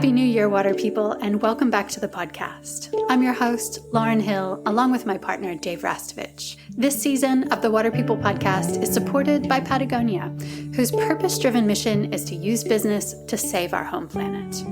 Happy New Year, water people, and welcome back to the podcast. I'm your host, Lauren Hill, along with my partner, Dave Rastovich. This season of the Water People podcast is supported by Patagonia, whose purpose-driven mission is to use business to save our home planet.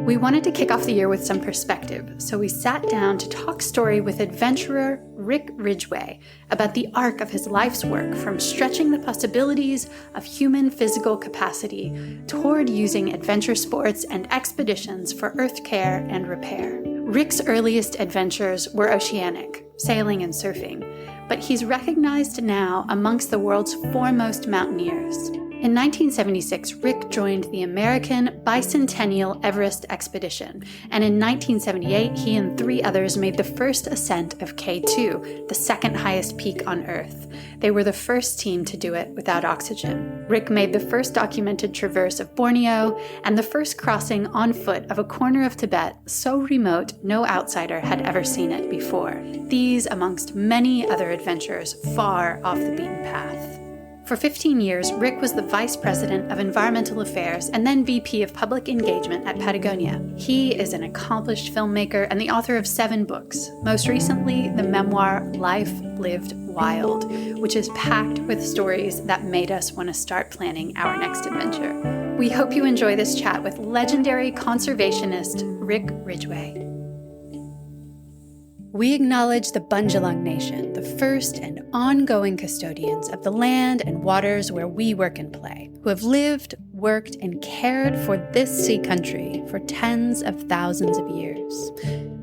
We wanted to kick off the year with some perspective, so we sat down to talk story with adventurer Rick Ridgeway about the arc of his life's work from stretching the possibilities of human physical capacity toward using adventure sports and expeditions for earth care and repair. Rick's earliest adventures were oceanic, sailing and surfing, but he's recognized now amongst the world's foremost mountaineers. In 1976, Rick joined the American Bicentennial Everest Expedition, and in 1978, he and 3 others made the first ascent of K2, the second highest peak on Earth. They were the first team to do it without oxygen. Rick made the first documented traverse of Borneo and the first crossing on foot of a corner of Tibet so remote no outsider had ever seen it before. These amongst many other adventures far off the beaten path. For 15 years, Rick was the Vice President of Environmental Affairs and then VP of Public Engagement at Patagonia. He is an accomplished filmmaker and the author of 7 books, most recently the memoir Life Lived Wild, which is packed with stories that made us want to start planning our next adventure. We hope you enjoy this chat with legendary conservationist Rick Ridgeway. We acknowledge the Bundjalung Nation, the first and ongoing custodians of the land and waters where we work and play, who have lived, worked, and cared for this sea country for tens of thousands of years.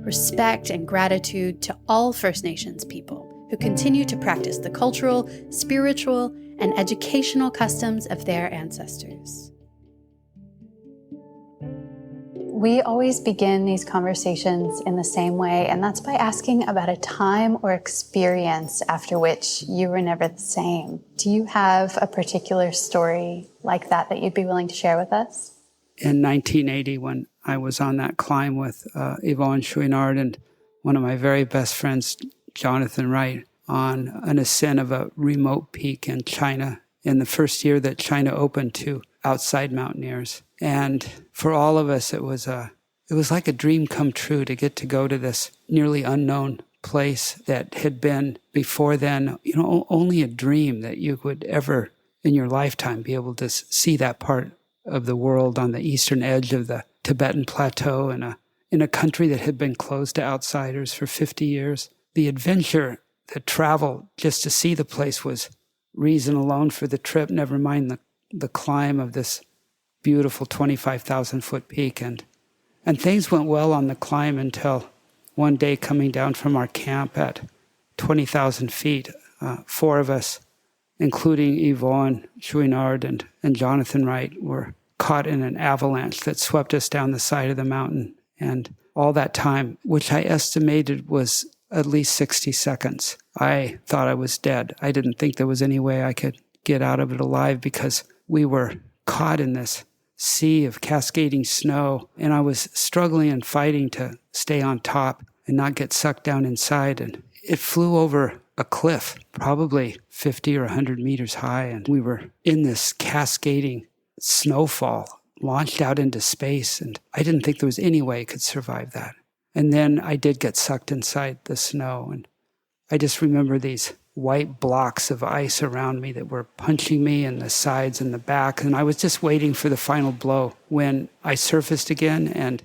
Respect and gratitude to all First Nations people who continue to practice the cultural, spiritual, and educational customs of their ancestors. We always begin these conversations in the same way, and that's by asking about a time or experience after which you were never the same. Do you have a particular story like that you'd be willing to share with us? In 1980, when I was on that climb with Yvonne Chouinard and one of my very best friends, Jonathan Wright, on an ascent of a remote peak in China in the first year that China opened to outside mountaineers. And for all of us, it was like a dream come true to get to go to this nearly unknown place that had been before then, only a dream that you would ever in your lifetime be able to see that part of the world on the eastern edge of the Tibetan plateau in a country that had been closed to outsiders for 50 years. The adventure, the travel just to see the place was reason alone for the trip, never mind the climb of this beautiful 25,000-foot peak. And things went well on the climb until one day coming down from our camp at 20,000 feet, 4 of us, including Yvonne Chouinard and Jonathan Wright, were caught in an avalanche that swept us down the side of the mountain. And all that time, which I estimated was at least 60 seconds, I thought I was dead. I didn't think there was any way I could get out of it alive because we were caught in this sea of cascading snow, and I was struggling and fighting to stay on top and not get sucked down inside. And it flew over a cliff, probably 50 or 100 meters high, and we were in this cascading snowfall, launched out into space, and I didn't think there was any way I could survive that. And then I did get sucked inside the snow, and I just remember these white blocks of ice around me that were punching me in the sides and the back. And I was just waiting for the final blow when I surfaced again, and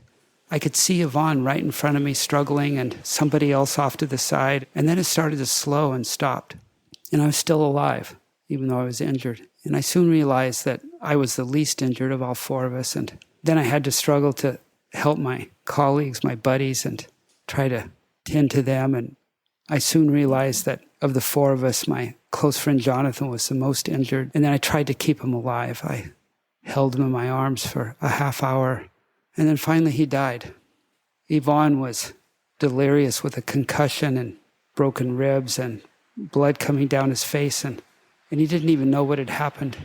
I could see Yvonne right in front of me struggling and somebody else off to the side. And then it started to slow and stopped. And I was still alive, even though I was injured. And I soon realized that I was the least injured of all 4 of us. And then I had to struggle to help my colleagues, my buddies, and try to tend to them. And I soon realized that of the 4 of us, my close friend Jonathan was the most injured. And then I tried to keep him alive. I held him in my arms for a half hour. And then finally he died. Yvonne was delirious with a concussion and broken ribs and blood coming down his face. And he didn't even know what had happened.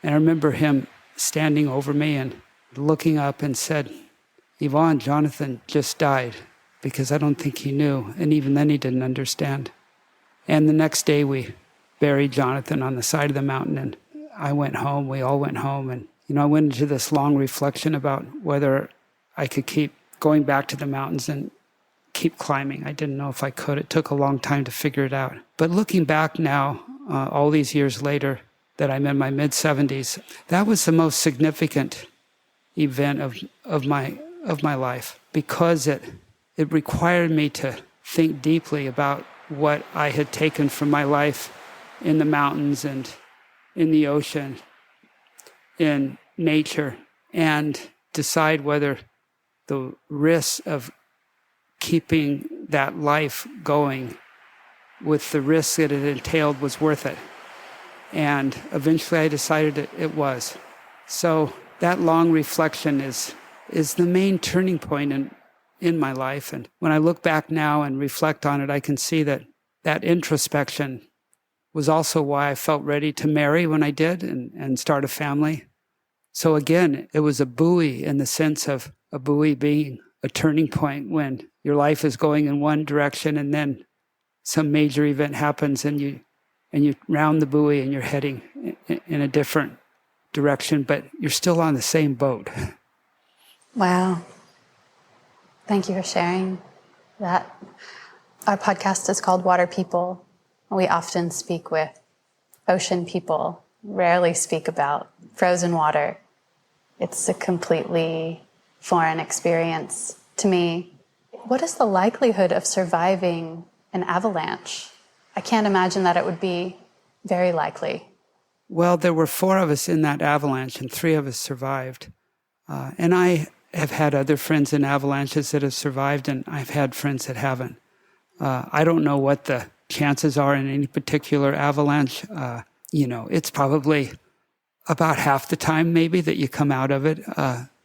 And I remember him standing over me and looking up and said, "Yvonne, Jonathan just died," because I don't think he knew. And even then he didn't understand. And the next day we buried Jonathan on the side of the mountain, and I went home. We all went home, and I went into this long reflection about whether I could keep going back to the mountains and keep climbing. I didn't know if I could. It took a long time to figure it out. But looking back now, all these years later, that I'm in my mid-70s, that was the most significant event of my life, because it required me to think deeply about what I had taken from my life in the mountains and in the ocean, in nature, and decide whether the risks of keeping that life going with the risks that it entailed was worth it. And eventually I decided it was. So that long reflection is the main turning point in my life. And when I look back now and reflect on it, I can see that introspection was also why I felt ready to marry when I did and start a family. So again, it was a buoy, in the sense of a buoy being a turning point when your life is going in one direction and then some major event happens and you round the buoy and you're heading in a different direction, but you're still on the same boat. Wow. Thank you for sharing that. Our podcast is called Water People. We often speak with ocean people, rarely speak about frozen water. It's a completely foreign experience to me. What is the likelihood of surviving an avalanche? I can't imagine that it would be very likely. Well, there were 4 of us in that avalanche, and 3 of us survived. And I have had other friends in avalanches that have survived, and I've had friends that haven't. I don't know what the chances are in any particular avalanche. It's probably about half the time maybe that you come out of it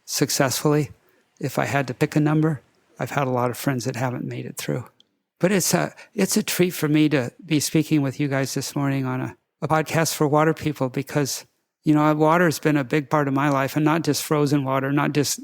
successfully. If I had to pick a number, I've had a lot of friends that haven't made it through. But it's a treat for me to be speaking with you guys this morning on a podcast for water people, because, water has been a big part of my life, and not just frozen water, not just,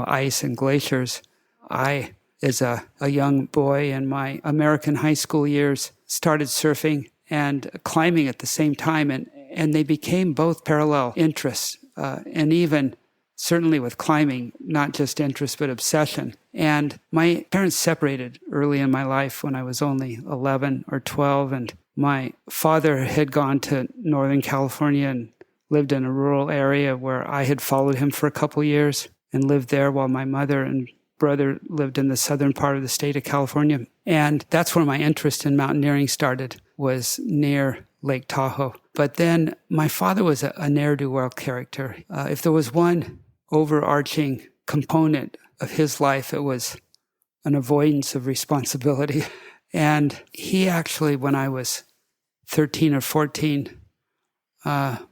ice and glaciers. I, as a young boy in my American high school years, started surfing and climbing at the same time, and they became both parallel interests, and even certainly with climbing, not just interest, but obsession. And my parents separated early in my life when I was only 11 or 12. And my father had gone to Northern California and lived in a rural area where I had followed him for a couple years and lived there, while my mother and brother lived in the southern part of the state of California. And that's where my interest in mountaineering started, was near Lake Tahoe. But then my father was a ne'er-do-well character. If there was one overarching component of his life, it was an avoidance of responsibility. And he actually, when I was 13 or 14,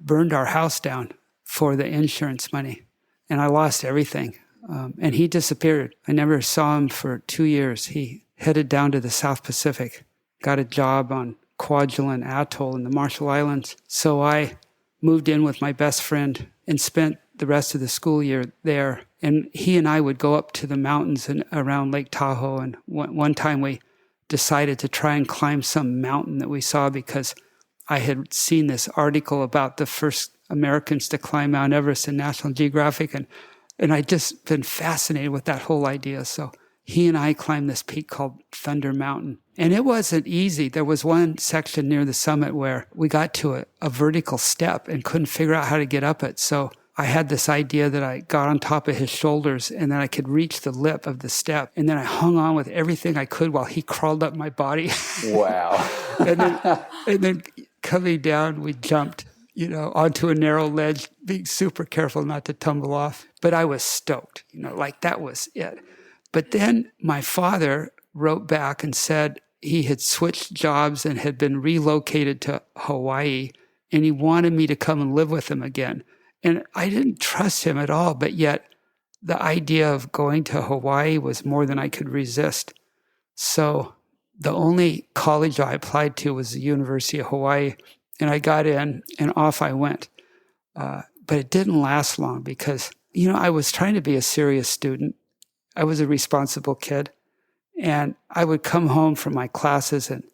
burned our house down for the insurance money. And I lost everything. And he disappeared. I never saw him for 2 years. He headed down to the South Pacific, got a job on Kwajalein Atoll in the Marshall Islands. So I moved in with my best friend and spent the rest of the school year there. And he and I would go up to the mountains and around Lake Tahoe. And one time we decided to try and climb some mountain that we saw, because I had seen this article about the first Americans to climb Mount Everest in National Geographic. And I'd just been fascinated with that whole idea. So he and I climbed this peak called Thunder Mountain. And it wasn't easy. There was one section near the summit where we got to a vertical step and couldn't figure out how to get up it. So I had this idea that I got on top of his shoulders and then I could reach the lip of the step. And then I hung on with everything I could while he crawled up my body. Wow. and then coming down, we jumped, onto a narrow ledge, being super careful not to tumble off. But I was stoked, that was it. But then my father wrote back and said he had switched jobs and had been relocated to Hawaii, and he wanted me to come and live with him again. And I didn't trust him at all, but yet the idea of going to Hawaii was more than I could resist. So the only college I applied to was the University of Hawaii, and I got in, and off I went. But it didn't last long because, I was trying to be a serious student. I was a responsible kid, and I would come home from my classes, and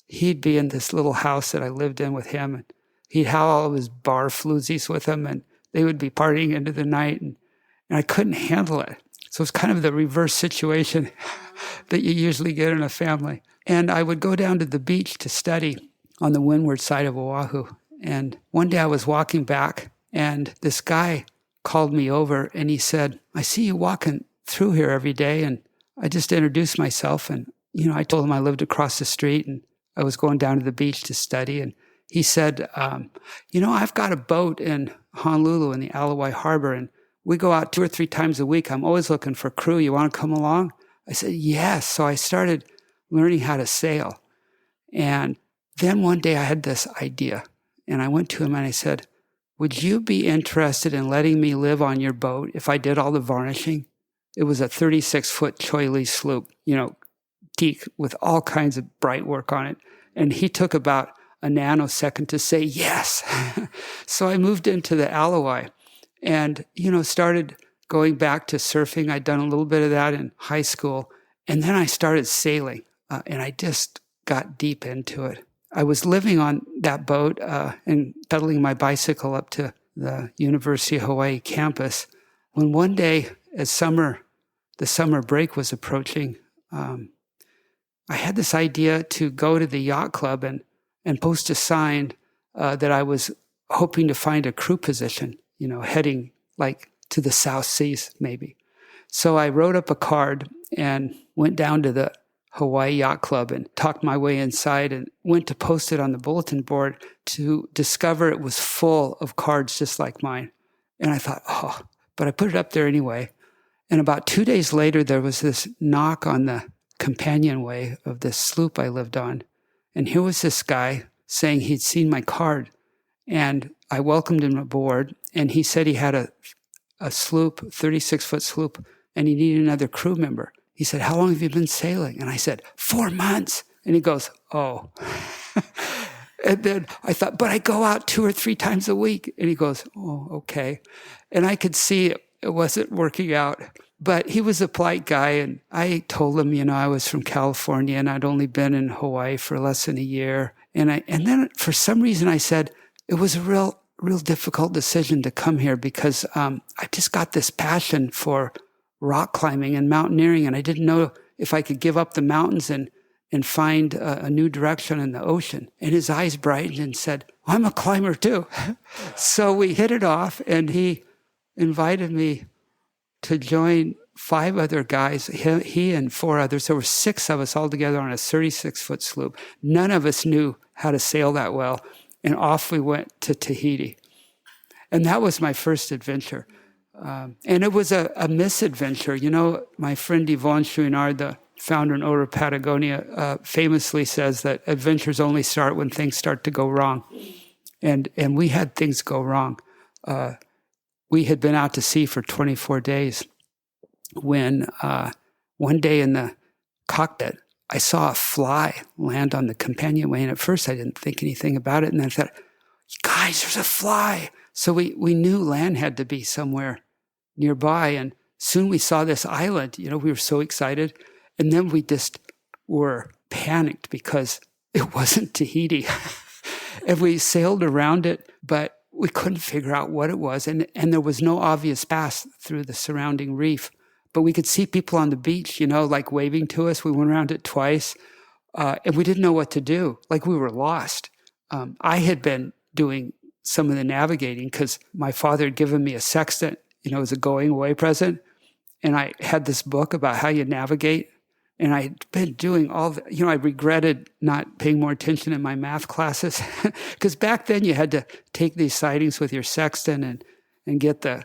he'd be in this little house that I lived in with him, and he'd have all of his bar floozies with him, and they would be partying into the night, and I couldn't handle it. So it's kind of the reverse situation that you usually get in a family. And I would go down to the beach to study on the windward side of Oahu. And one day I was walking back, and this guy called me over, and he said, I see you walking through here every day. And I just introduced myself, and I told him I lived across the street, and I was going down to the beach to study. And he said, I've got a boat in Honolulu in the Alawai Harbor, and we go out 2 or 3 times a week. I'm always looking for crew. You want to come along? I said, yes. So I started learning how to sail. And then one day I had this idea, and I went to him and I said, would you be interested in letting me live on your boat if I did all the varnishing? It was a 36-foot Choi Lee sloop, teak with all kinds of bright work on it. And he took about a nanosecond to say yes. So I moved into the Alawai and, started going back to surfing. I'd done a little bit of that in high school. And then I started sailing, and I just got deep into it. I was living on that boat and pedaling my bicycle up to the University of Hawaii campus when one day, as the summer break was approaching, I had this idea to go to the yacht club and post a sign that I was hoping to find a crew position, heading like to the South Seas maybe. So I wrote up a card and went down to the Hawaii Yacht Club and talked my way inside and went to post it on the bulletin board to discover it was full of cards just like mine. And I thought, but I put it up there anyway. And about 2 days later, there was this knock on the companionway of this sloop I lived on. And here was this guy saying he'd seen my card. And I welcomed him aboard. And he said he had a sloop, 36-foot sloop, and he needed another crew member. He said, how long have you been sailing? And I said, 4 months. And he goes, oh. And then I thought, but I go out 2 or 3 times a week. And he goes, oh, okay. And I could see it wasn't working out. But he was a polite guy. And I told him, I was from California and I'd only been in Hawaii for less than a year. And then for some reason I said, it was a real difficult decision to come here because I just got this passion for rock climbing and mountaineering, and I didn't know if I could give up the mountains and find a new direction in the ocean. And his eyes brightened and said, I'm a climber too. So we hit it off, and he invited me to join 5 other guys, he and 4 others. There were 6 of us all together on a 36-foot sloop. None of us knew how to sail that well, and off we went to Tahiti. And that was my first adventure. And it was a misadventure. My friend Yvonne Chouinard, the founder and owner of Patagonia, famously says that adventures only start when things start to go wrong. And we had things go wrong. We had been out to sea for 24 days when one day in the cockpit, I saw a fly land on the companionway. And at first I didn't think anything about it. And then I thought, guys, there's a fly. So we knew land had to be somewhere nearby. And soon we saw this island. We were so excited. And then we just were panicked because it wasn't Tahiti. And we sailed around it, but we couldn't figure out what it was. And there was no obvious path through the surrounding reef. But we could see people on the beach, like waving to us. We went around it twice. And we didn't know what to do. Like we were lost. I had been doing some of the navigating because my father had given me a sextant, as a going away present. And I had this book about how you navigate. And I'd been doing I regretted not paying more attention in my math classes because back then you had to take these sightings with your sextant and get the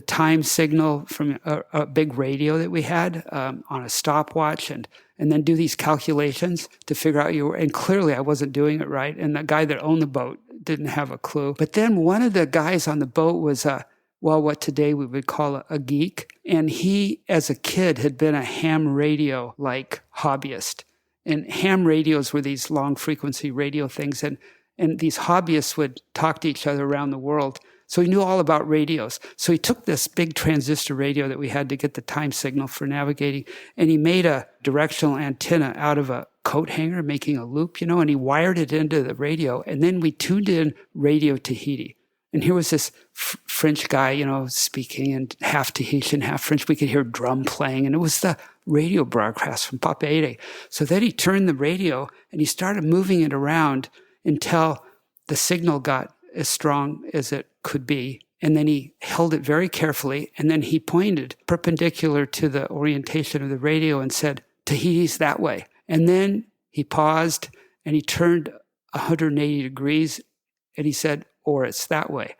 time signal from a big radio that we had on a stopwatch and then do these calculations to figure out and clearly I wasn't doing it right. And the guy that owned the boat didn't have a clue. But then one of the guys on the boat was what today we would call a geek. And he, as a kid, had been a ham radio hobbyist. And ham radios were these long frequency radio things. And these hobbyists would talk to each other around the world. So he knew all about radios. So he took this big transistor radio that we had to get the time signal for navigating, and he made a directional antenna out of a coat hanger, making a loop, and he wired it into the radio. And then we tuned in Radio Tahiti. And here was this French guy, speaking in half Tahitian, half French. We could hear drum playing, and it was the radio broadcast from Papeete. So then he turned the radio, and he started moving it around until the signal got as strong as it could be. And then he held it very carefully, and then he pointed perpendicular to the orientation of the radio and said, "Tahiti's that way." And then he paused, and he turned 180 degrees, and he said, "Or it's that way."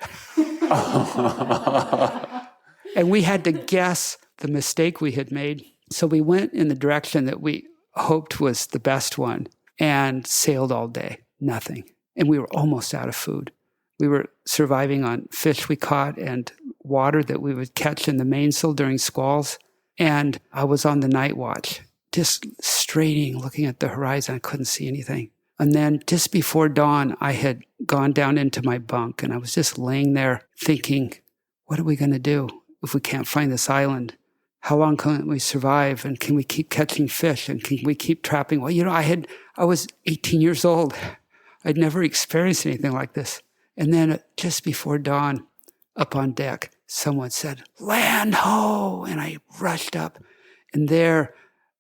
And we had to guess the mistake we had made. So we went in the direction that we hoped was the best one and sailed all day, nothing. And we were almost out of food. We were surviving on fish we caught and water that we would catch in the mainsail during squalls. And I was on the night watch, just straining, looking at the horizon. I couldn't see anything. And then just before dawn, I had gone down into my bunk, and I was just laying there thinking, what are we going to do if we can't find this island? How long can we survive? And can we keep catching fish? And can we keep trapping? Well, I was 18 years old. I'd never experienced anything like this. And then just before dawn, up on deck, someone said, "Land ho!" And I rushed up, and there,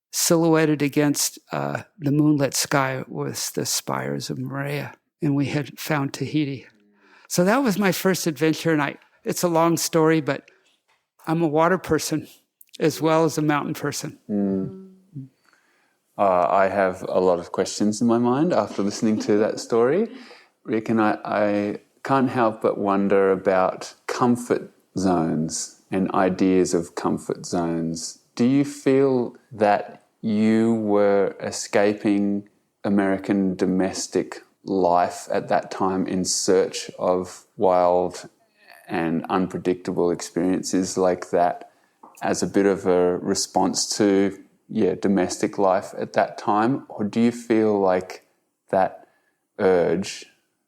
silhouetted against the moonlit sky, was the spires of Moorea, and we had found Tahiti. So that was my first adventure, and it's a long story, but I'm a water person as well as a mountain person. I have a lot of questions in my mind after listening to that story. Rick, and I can't help but wonder about comfort zones and ideas of comfort zones. Do you feel that you were escaping American domestic life at that time in search of wild and unpredictable experiences like that as a bit of a response to domestic life at that time? Or do you feel like that urge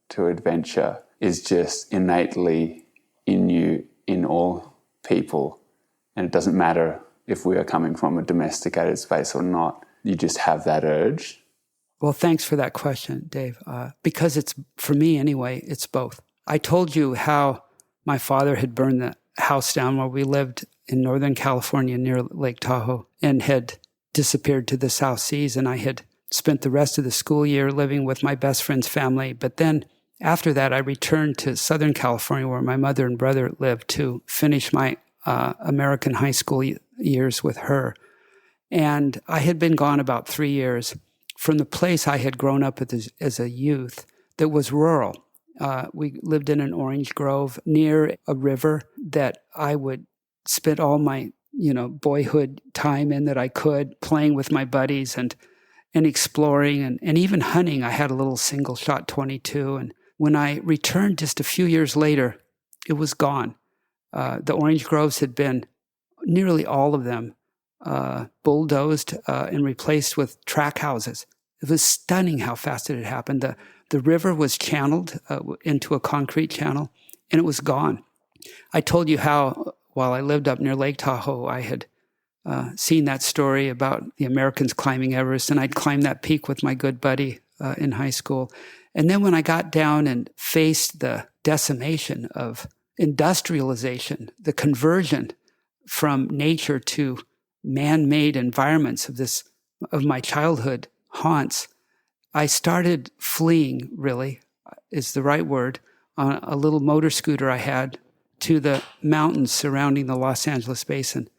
to adventure is just innately in you, in all people, and it doesn't matter if we are coming from a domesticated space or not, you just have that urge? Well, thanks for that question, Dave, because it's, for me anyway, it's both. I told you how my father had burned the house down where we lived in Northern California near Lake Tahoe and had disappeared to the South Seas, and I had spent the rest of the school year living with my best friend's family. But then after that, I returned to Southern California where my mother and brother lived to finish my American high school years with her. And I had been gone about 3 years from the place I had grown up as a youth that was rural. We lived in an orange grove near a river that I would spend all my boyhood time in that I could, playing with my buddies and exploring and even hunting. I had a little single-shot .22, and when I returned just a few years later, it was gone. The orange groves had been, nearly all of them, bulldozed and replaced with track houses. It was stunning how fast it had happened. The river was channeled into a concrete channel, and it was gone. I told you how, while I lived up near Lake Tahoe, I had seen that story about the Americans climbing Everest, and I'd climbed that peak with my good buddy in high school. And then when I got down and faced the decimation of industrialization, the conversion from nature to man-made environments of my childhood haunts, I started fleeing, really, is the right word, on a little motor scooter I had to the mountains surrounding the Los Angeles basin.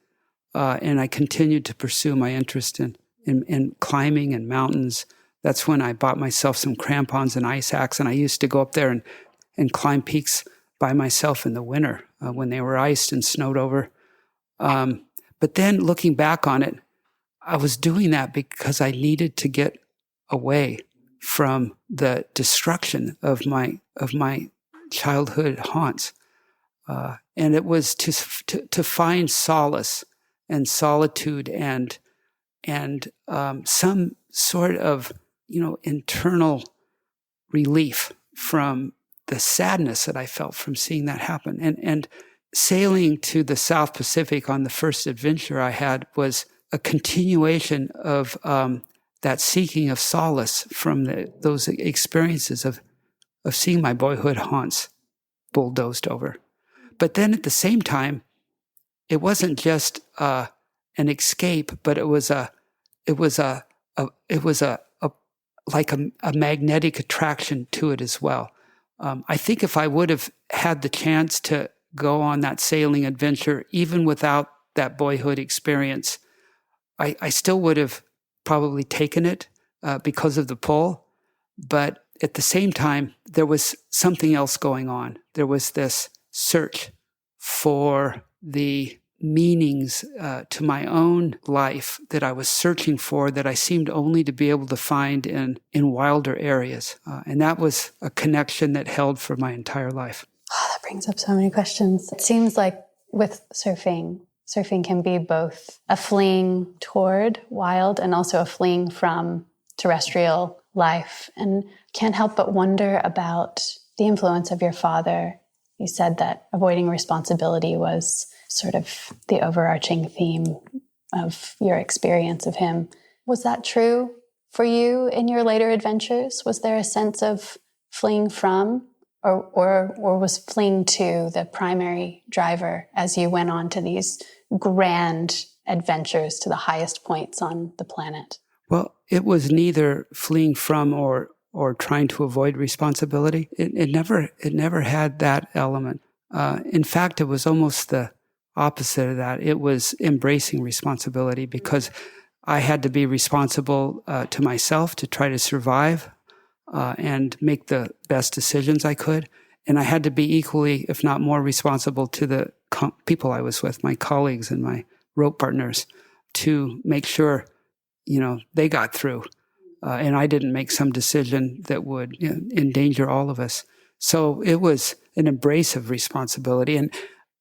And I continued to pursue my interest in climbing and mountains. That's when I bought myself some crampons and ice axe, and I used to go up there and climb peaks by myself in the winter when they were iced and snowed over. But then looking back on it, I was doing that because I needed to get away from the destruction of my childhood haunts. And it was to find solace and solitude and some sort of internal relief from the sadness that I felt from seeing that happen. And sailing to the South Pacific on the first adventure I had was a continuation of that seeking of solace from those experiences of seeing my boyhood haunts bulldozed over. But then at the same time, it wasn't just an escape, but it was a magnetic attraction to it as well. I think if I would have had the chance to go on that sailing adventure, even without that boyhood experience, I still would have probably taken it because of the pull. But at the same time, there was something else going on. There was this search for the meanings to my own life that I was searching for, that I seemed only to be able to find in wilder areas. And that was a connection that held for my entire life. Oh, that brings up so many questions. It seems like with surfing can be both a fleeing toward wild and also a fleeing from terrestrial life. And can't help but wonder about the influence of your father. You said that avoiding responsibility was sort of the overarching theme of your experience of him. Was that true for you in your later adventures? Was there a sense of fleeing from, or was fleeing to the primary driver as you went on to these grand adventures to the highest points on the planet? Well, it was neither fleeing from or trying to avoid responsibility. It never had that element. In fact, it was almost the opposite of that. It was embracing responsibility, because I had to be responsible to myself to try to survive and make the best decisions I could. And I had to be equally, if not more, responsible to the people I was with, my colleagues and my rope partners, to make sure, they got through. And I didn't make some decision that would endanger all of us. So it was an embrace of responsibility. And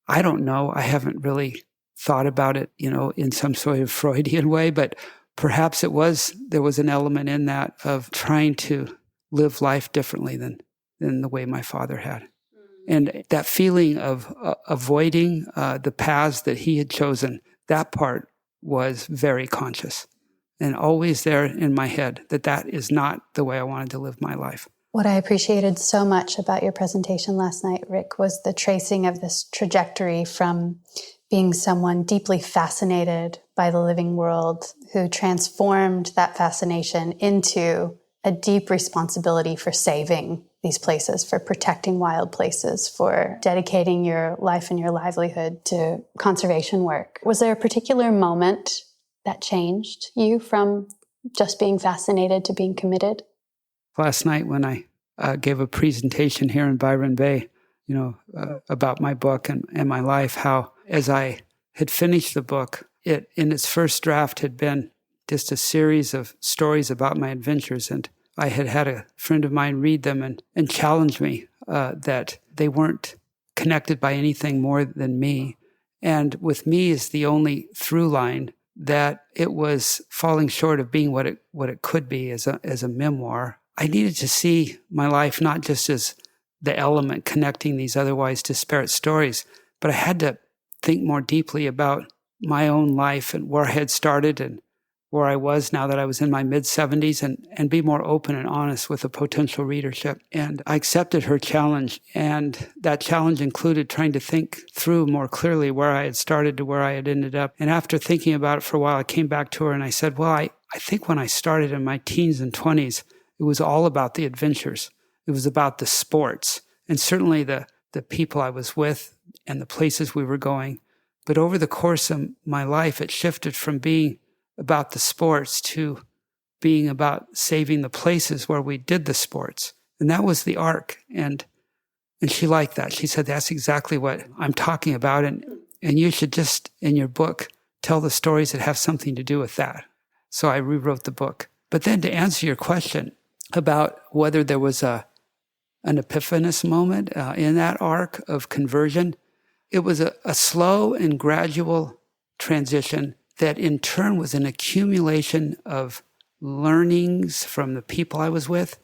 I don't know, I haven't really thought about it, in some sort of Freudian way, but perhaps there was an element in that of trying to live life differently than the way my father had. And that feeling of avoiding the paths that he had chosen, that part was very conscious and always there in my head, that is not the way I wanted to live my life. What I appreciated so much about your presentation last night, Rick, was the tracing of this trajectory from being someone deeply fascinated by the living world, who transformed that fascination into a deep responsibility for saving these places, for protecting wild places, for dedicating your life and your livelihood to conservation work. Was there a particular moment that changed you from just being fascinated to being committed? Last night when I gave a presentation here in Byron Bay, about my book and my life, how as I had finished the book, it in its first draft had been just a series of stories about my adventures. And I had a friend of mine read them and challenge me that they weren't connected by anything more than me. And with me is the only through line, that it was falling short of being what it could be as a memoir. I needed to see my life not just as the element connecting these otherwise disparate stories, but I had to think more deeply about my own life and where I had started and where I was now that I was in my mid-70s, and be more open and honest with a potential readership. And I accepted her challenge, and that challenge included trying to think through more clearly where I had started to where I had ended up. And after thinking about it for a while, I came back to her and I said, well, I think when I started in my teens and 20s, it was all about the adventures. It was about the sports, and certainly the people I was with and the places we were going. But over the course of my life, it shifted from being about the sports to being about saving the places where we did the sports. And that was the arc. And she liked that. She said, that's exactly what I'm talking about. And you should just, in your book, tell the stories that have something to do with that. So I rewrote the book. But then to answer your question about whether there was an epiphanous moment in that arc of conversion, it was a slow and gradual transition that in turn was an accumulation of learnings from the people I was with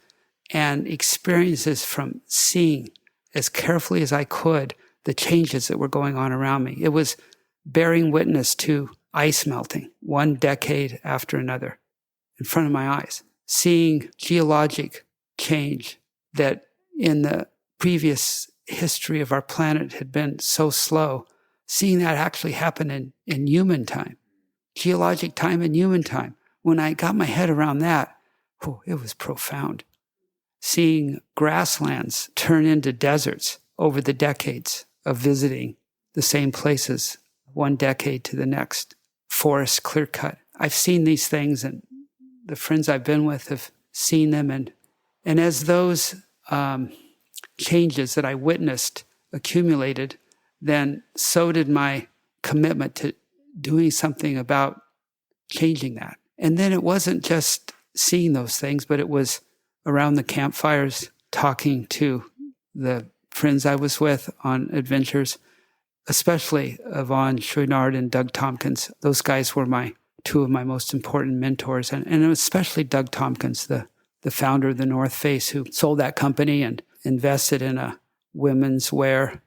and experiences from seeing as carefully as I could the changes that were going on around me. It was bearing witness to ice melting one decade after another in front of my eyes, seeing geologic change that in the previous history of our planet had been so slow, seeing that actually happen in human time, geologic time and human time, when I got my head around that, it was profound. Seeing grasslands turn into deserts over the decades of visiting the same places, one decade to the next, forests clear cut. I've seen these things, and the friends I've been with have seen them. And as those changes that I witnessed accumulated, then so did my commitment to doing something about changing that. And then it wasn't just seeing those things, but it was around the campfires, talking to the friends I was with on adventures, especially Yvonne Chouinard and Doug Tompkins. Those guys were two of my most important mentors, and especially Doug Tompkins, the founder of the North Face, who sold that company and invested in a women's wear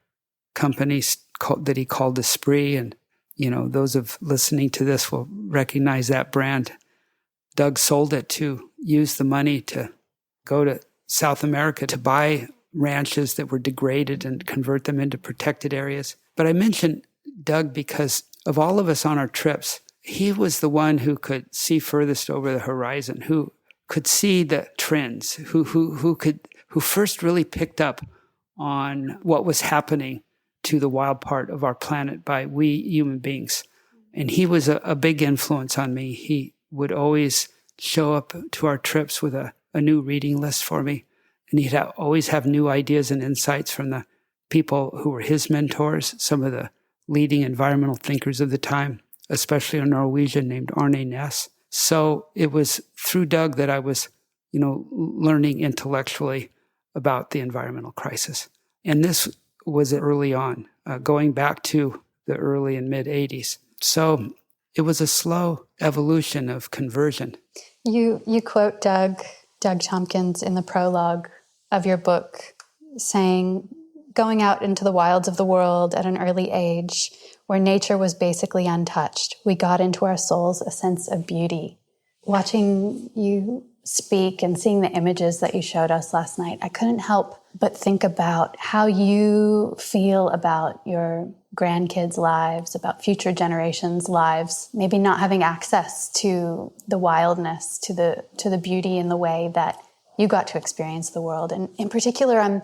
company that he called Esprit. And, those of listening to this will recognize that brand. Doug sold it to use the money to go to South America to buy ranches that were degraded and convert them into protected areas. But I mentioned Doug because of all of us on our trips, he was the one who could see furthest over the horizon, who could see the trends, who first really picked up on what was happening to the wild part of our planet by we human beings. And he was a big influence on me. He would always show up to our trips with a new reading list for me. And he'd always have new ideas and insights from the people who were his mentors, some of the leading environmental thinkers of the time, especially a Norwegian named Arne Næss. So it was through Doug that I was, learning intellectually about the environmental crisis. And this was early on, going back to the early and mid 80s. So it was a slow evolution of conversion. You quote Doug Tompkins in the prologue of your book saying, going out into the wilds of the world at an early age, where nature was basically untouched, we got into our souls a sense of beauty. Watching you speak and seeing the images that you showed us last night, I couldn't help but think about how you feel about your grandkids' lives, about future generations' lives, maybe not having access to the wildness, to the beauty in the way that you got to experience the world. And in particular, I'm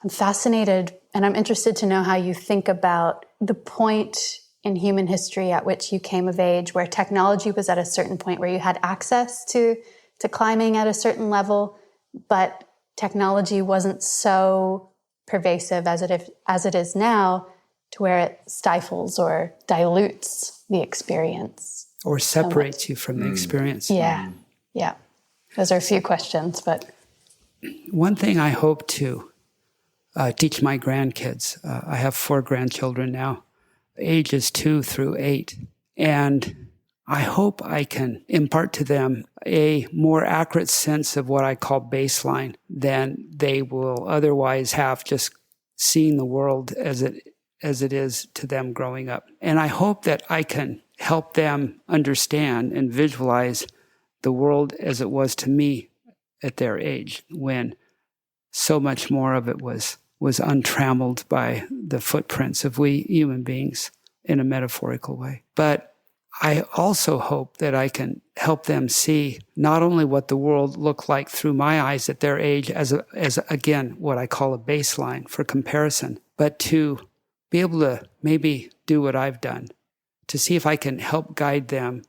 fascinated and I'm interested to know how you think about the point in human history at which you came of age, where technology was at a certain point where you had access to climbing at a certain level, but technology wasn't so pervasive as it is now, to where it stifles or dilutes the experience. Or separates you from the experience. Yeah. Those are a few questions, but... One thing I hope to teach my grandkids, I have 4 grandchildren now, ages 2 through 8, and I hope I can impart to them a more accurate sense of what I call baseline than they will otherwise have just seeing the world as it is to them growing up. And I hope that I can help them understand and visualize the world as it was to me at their age, when so much more of it was untrammeled by the footprints of we human beings in a metaphorical way. But I also hope that I can help them see not only what the world looked like through my eyes at their age as again, what I call a baseline for comparison, but to be able to maybe do what I've done, to see if I can help guide them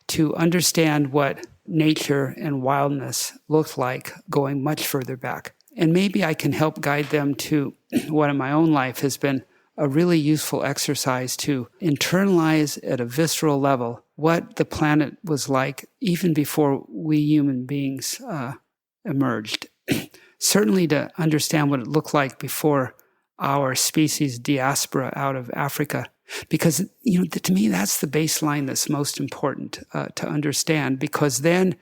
to understand what nature and wildness looked like going much further back. And maybe I can help guide them to what in my own life has been a really useful exercise to internalize at a visceral level what the planet was like even before we human beings emerged. Certainly to understand what it looked like before our species diaspora out of Africa. Because, to me, that's the baseline that's most important to understand. Because then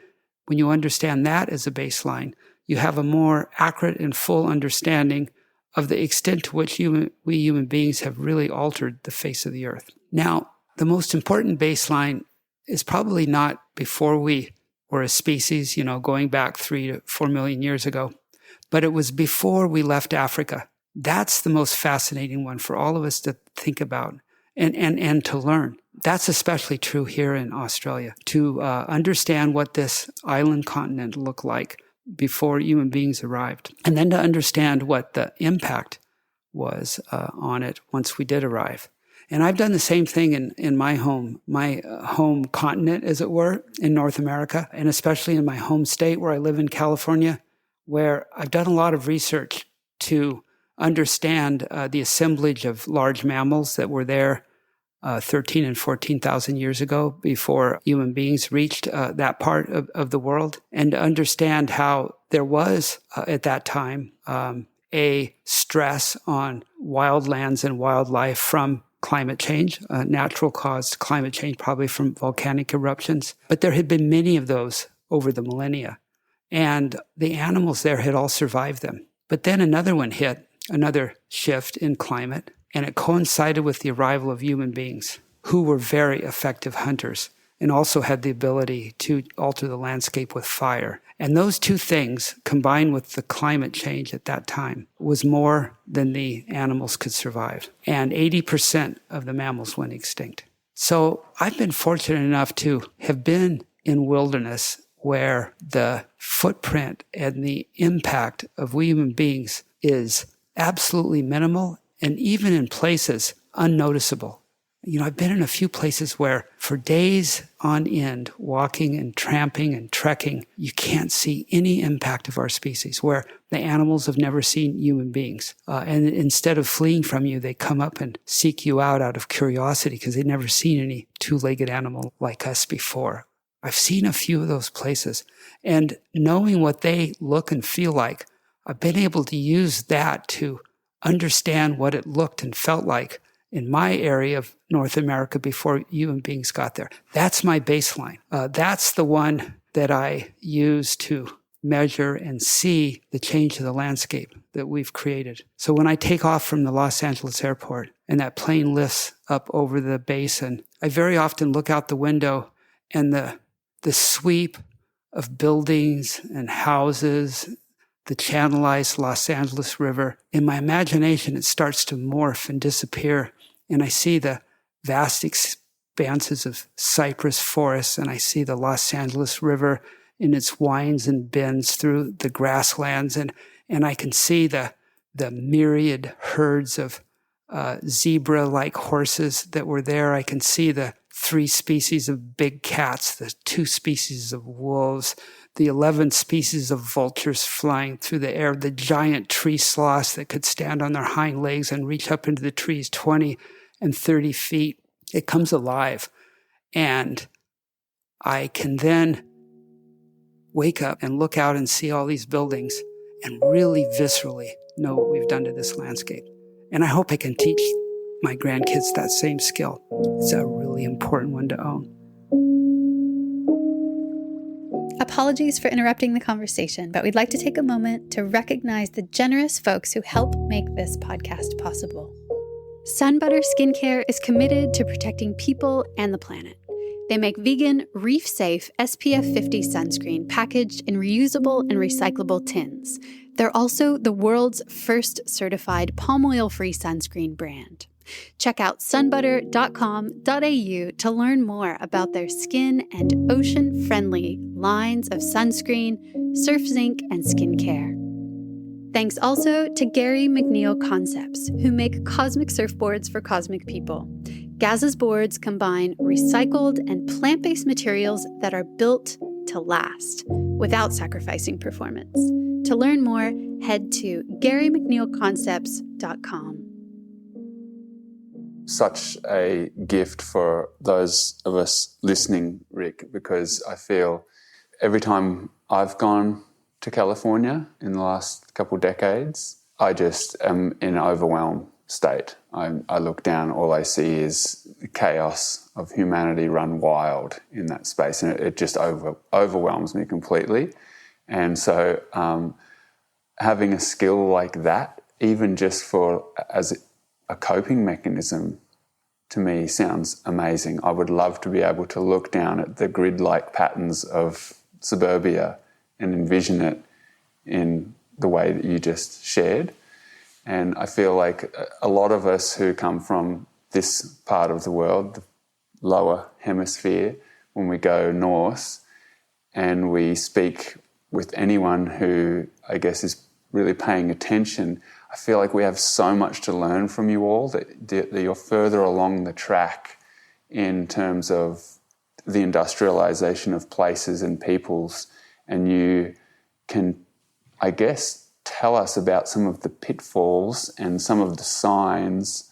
when you understand that as a baseline, you have a more accurate and full understanding of the extent to which we human beings have really altered the face of the earth. Now, the most important baseline is probably not before we were a species, going back 3 to 4 million years ago, but it was before we left Africa. That's the most fascinating one for all of us to think about and to learn. That's especially true here in Australia, to understand what this island continent looked like before human beings arrived, and then to understand what the impact was on it once we did arrive. And I've done the same thing in my home continent, as it were, in North America, and especially in my home state where I live in California, where I've done a lot of research to understand the assemblage of large mammals that were there 13 and 14,000 years ago before human beings reached that part of the world, and to understand how there was at that time a stress on wildlands and wildlife from climate change, natural caused climate change, probably from volcanic eruptions. But there had been many of those over the millennia, and the animals there had all survived them. But then another one hit, another shift in climate, and it coincided with the arrival of human beings who were very effective hunters and also had the ability to alter the landscape with fire. And those two things, combined with the climate change at that time, was more than the animals could survive. And 80% of the mammals went extinct. So I've been fortunate enough to have been in wilderness where the footprint and the impact of we human beings is absolutely minimal, and even in places unnoticeable. I've been in a few places where for days on end, walking and tramping and trekking, you can't see any impact of our species, where the animals have never seen human beings. And instead of fleeing from you, they come up and seek you out of curiosity because they've never seen any two-legged animal like us before. I've seen a few of those places. And knowing what they look and feel like, I've been able to use that to understand what it looked and felt like in my area of North America before human beings got there. That's my baseline. That's the one that I use to measure and see the change of the landscape that we've created. So when I take off from the Los Angeles airport and that plane lifts up over the basin, I very often look out the window and the sweep of buildings and houses, the channelized Los Angeles River, in my imagination, it starts to morph and disappear. And I see the vast expanses of cypress forests, and I see the Los Angeles River in its winds and bends through the grasslands, and I can see the myriad herds of zebra-like horses that were there. I can see the 3 species of big cats, the 2 species of wolves, the 11 species of vultures flying through the air, the giant tree sloths that could stand on their hind legs and reach up into the trees 20 and 30 feet. It comes alive. And I can then wake up and look out and see all these buildings and really viscerally know what we've done to this landscape. And I hope I can teach my grandkids that same skill. It's a really important one to own. Apologies for interrupting the conversation, but we'd like to take a moment to recognize the generous folks who help make this podcast possible. Sunbutter Skincare is committed to protecting people and the planet. They make vegan, reef-safe SPF 50 sunscreen packaged in reusable and recyclable tins. They're also the world's first certified palm oil-free sunscreen brand. Check out sunbutter.com.au to learn more about their skin and ocean-friendly lines of sunscreen, surf zinc, and skincare. Thanks also to Gary McNeil Concepts, who make cosmic surfboards for cosmic people. Gaz's boards combine recycled and plant-based materials that are built to last without sacrificing performance. To learn more, head to GaryMcNeilConcepts.com. Such a gift for those of us listening, Rick, because I feel every time I've gone to California in the last couple decades, I just am in an overwhelmed state. I look down, all I see is the chaos of humanity run wild in that space, and it just overwhelms me completely. And so having a skill like that, even just as a coping mechanism, to me sounds amazing. I would love to be able to look down at the grid-like patterns of suburbia and envision it in the way that you just shared. And I feel like a lot of us who come from this part of the world, the lower hemisphere, when we go north and we speak with anyone who I guess is really paying attention, I feel like we have so much to learn from you all, that you're further along the track in terms of the industrialization of places and peoples, and you can, I guess, tell us about some of the pitfalls and some of the signs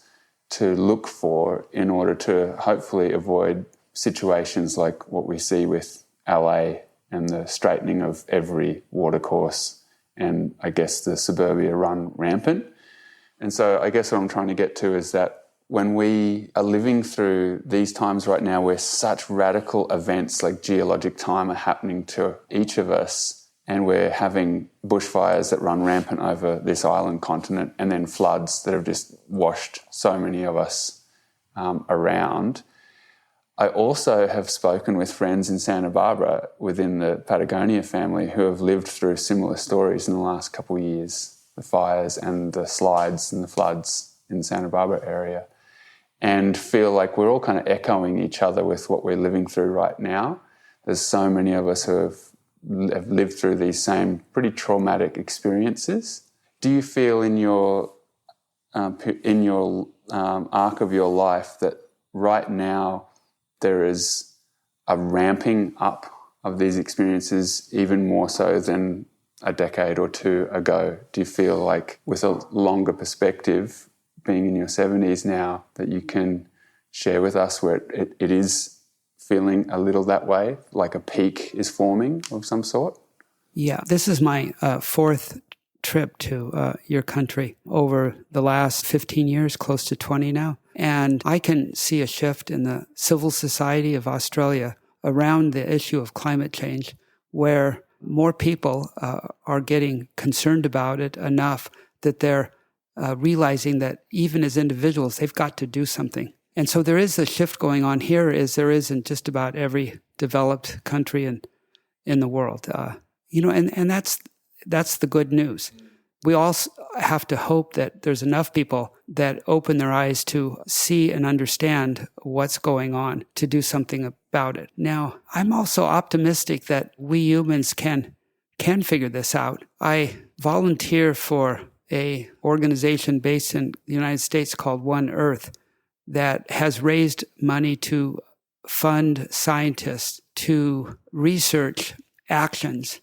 to look for in order to hopefully avoid situations like what we see with LA and the straightening of every watercourse, and I guess the suburbia run rampant. And so I guess what I'm trying to get to is that when we are living through these times right now where such radical events like geologic time are happening to each of us, and we're having bushfires that run rampant over this island continent, and then floods that have just washed so many of us around. I also have spoken with friends in Santa Barbara within the Patagonia family who have lived through similar stories in the last couple of years, the fires and the slides and the floods in the Santa Barbara area, and feel like we're all kind of echoing each other with what we're living through right now. There's so many of us who have lived through these same pretty traumatic experiences. Do you feel in your arc of your life that right now there is a ramping up of these experiences even more so than a decade or two ago? Do you feel like with a longer perspective, being in your 70s now, that you can share with us where it is feeling a little that way, like a peak is forming of some sort? Yeah, this is my fourth trip to your country over the last 15 years, close to 20 now. And I can see a shift in the civil society of Australia around the issue of climate change, where more people are getting concerned about it enough that they're realizing that even as individuals, they've got to do something. And so there is a shift going on here, as there is in just about every developed country in the world. And that's the good news. We all have to hope that there's enough people that open their eyes to see and understand what's going on to do something about it. Now, I'm also optimistic that we humans can figure this out. I volunteer for an organization based in the United States called One Earth that has raised money to fund scientists to research actions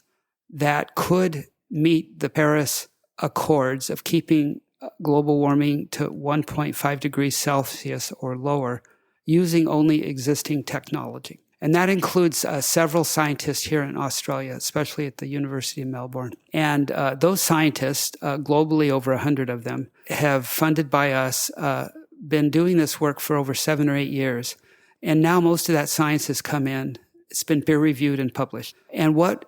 that could meet the Paris Accords of keeping global warming to 1.5 degrees Celsius or lower using only existing technology. And that includes several scientists here in Australia, especially at the University of Melbourne. And those scientists, globally over 100 of them, have funded by us, been doing this work for over 7 or 8 years. And now most of that science has come in. It's been peer-reviewed and published. And what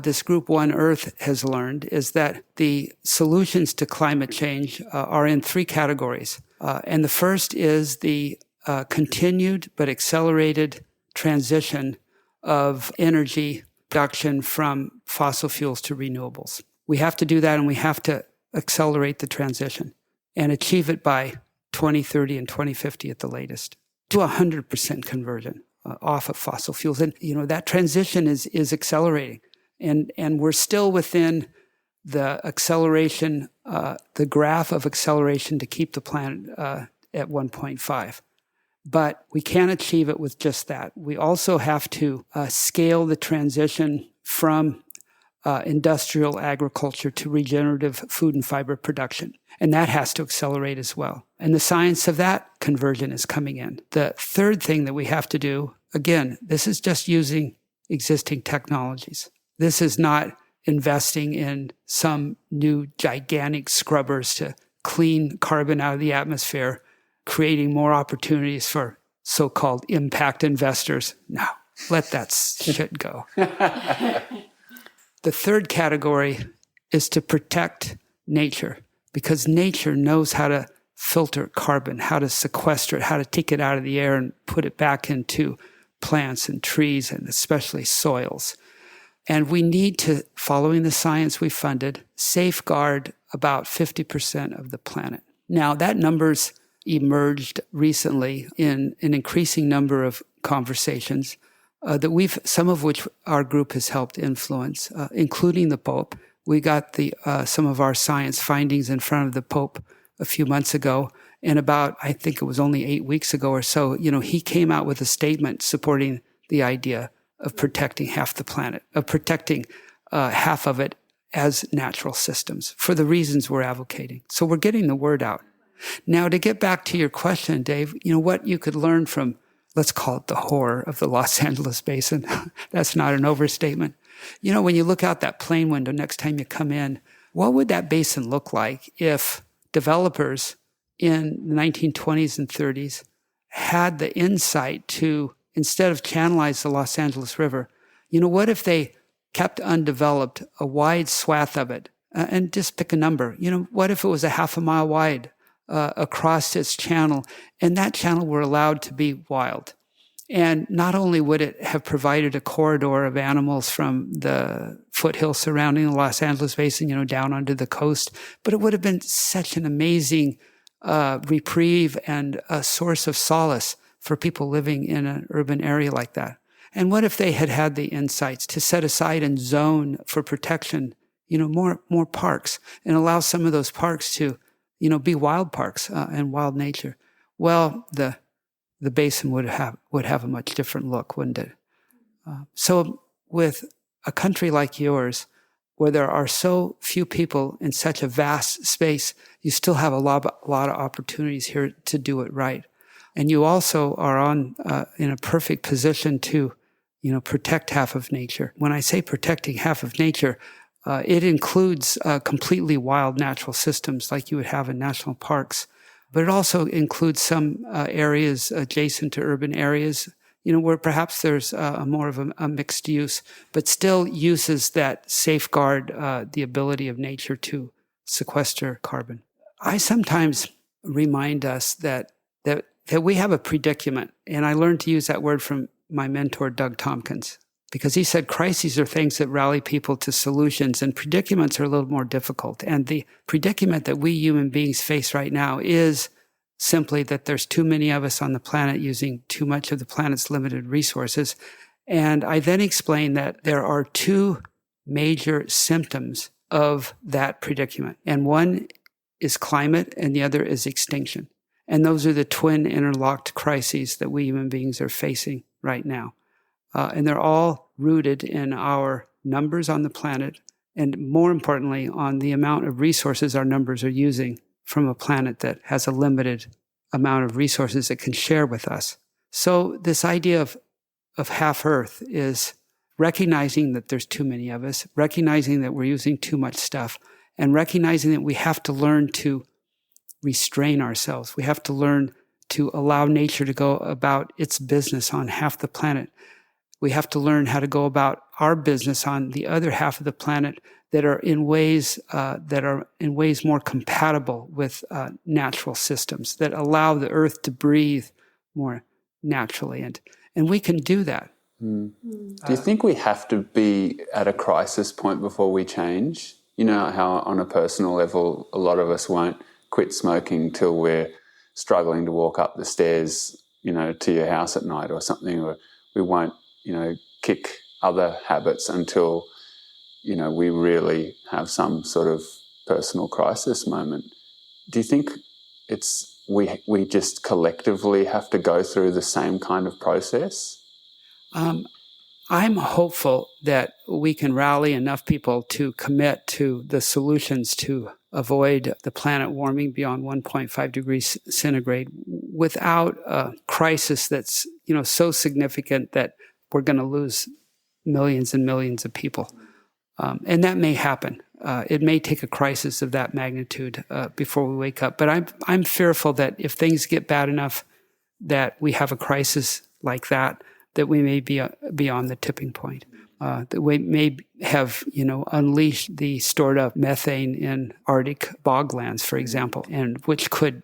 this group One Earth has learned is that the solutions to climate change are in 3 categories. And the first is the continued but accelerated transition of energy production from fossil fuels to renewables. We have to do that, and we have to accelerate the transition and achieve it by 2030 and 2050 at the latest, to 100% conversion off of fossil fuels. And, that transition is accelerating. And we're still within the acceleration, the graph of acceleration to keep the planet at 1.5. But we can't achieve it with just that. We also have to scale the transition from industrial agriculture to regenerative food and fiber production. And that has to accelerate as well. And the science of that conversion is coming in. The third thing that we have to do, again, this is just using existing technologies. This is not investing in some new gigantic scrubbers to clean carbon out of the atmosphere, creating more opportunities for so-called impact investors. No, let that shit go. The third category is to protect nature, because nature knows how to filter carbon, how to sequester it, how to take it out of the air and put it back into plants and trees and especially soils. And we need to, following the science we funded, safeguard about 50% of the planet. Now, that number's emerged recently in an increasing number of conversations that some of which our group has helped influence, including the Pope. We got some of our science findings in front of the Pope a few months ago, and I think it was only 8 weeks ago or so, he came out with a statement supporting the idea of protecting half the planet, of protecting half of it as natural systems for the reasons we're advocating. So we're getting the word out. Now, to get back to your question, Dave, what you could learn from, let's call it the horror of the Los Angeles Basin. That's not an overstatement. When you look out that plane window next time you come in, what would that basin look like if developers in the 1920s and 30s had the insight to, instead of channelize the Los Angeles River, what if they kept undeveloped a wide swath of it, and just pick a number. What if it was a half a mile wide across its channel, and that channel were allowed to be wild? And not only would it have provided a corridor of animals from the foothills surrounding the Los Angeles Basin, down onto the coast, but it would have been such an amazing reprieve and a source of solace for people living in an urban area like that. And what if they had the insights to set aside and zone for protection, more parks, and allow some of those parks to, be wild parks and wild nature? Well, the basin would have a much different look, wouldn't it? So with a country like yours, where there are so few people in such a vast space, you still have a lot of opportunities here to do it right. And you also are in a perfect position to, protect half of nature. When I say protecting half of nature, it includes completely wild natural systems like you would have in national parks. But it also includes some areas adjacent to urban areas, where perhaps there's more of a mixed use, but still uses that safeguard the ability of nature to sequester carbon. I sometimes remind us that we have a predicament, and I learned to use that word from my mentor, Doug Tompkins, because he said crises are things that rally people to solutions, and predicaments are a little more difficult. And the predicament that we human beings face right now is simply that there's too many of us on the planet using too much of the planet's limited resources. And I then explained that there are two major symptoms of that predicament. And one is climate, and the other is extinction. And those are the twin interlocked crises that we human beings are facing right now. And they're all rooted in our numbers on the planet, and more importantly, on the amount of resources our numbers are using from a planet that has a limited amount of resources it can share with us. So this idea of half Earth is recognizing that there's too many of us, recognizing that we're using too much stuff, and recognizing that we have to learn to restrain ourselves. We have to learn to allow nature to go about its business on half the planet. We have to learn how to go about our business on the other half of the planet that are in ways more compatible with natural systems, that allow the earth to breathe more naturally. And we can do that. Do you think we have to be at a crisis point before we change? You know how on a personal level, a lot of us won't quit smoking till we're struggling to walk up the stairs, to your house at night or something, or we won't, kick other habits until, we really have some sort of personal crisis moment. Do you think we just collectively have to go through the same kind of process? I'm hopeful that we can rally enough people to commit to the solutions to avoid the planet warming beyond 1.5 degrees centigrade without a crisis that's, so significant that we're going to lose millions and millions of people. And that may happen. It may take a crisis of that magnitude before we wake up. But I'm fearful that if things get bad enough that we have a crisis like that we may be beyond the tipping point. That we may have, unleashed the stored up methane in Arctic boglands, for example, and which could,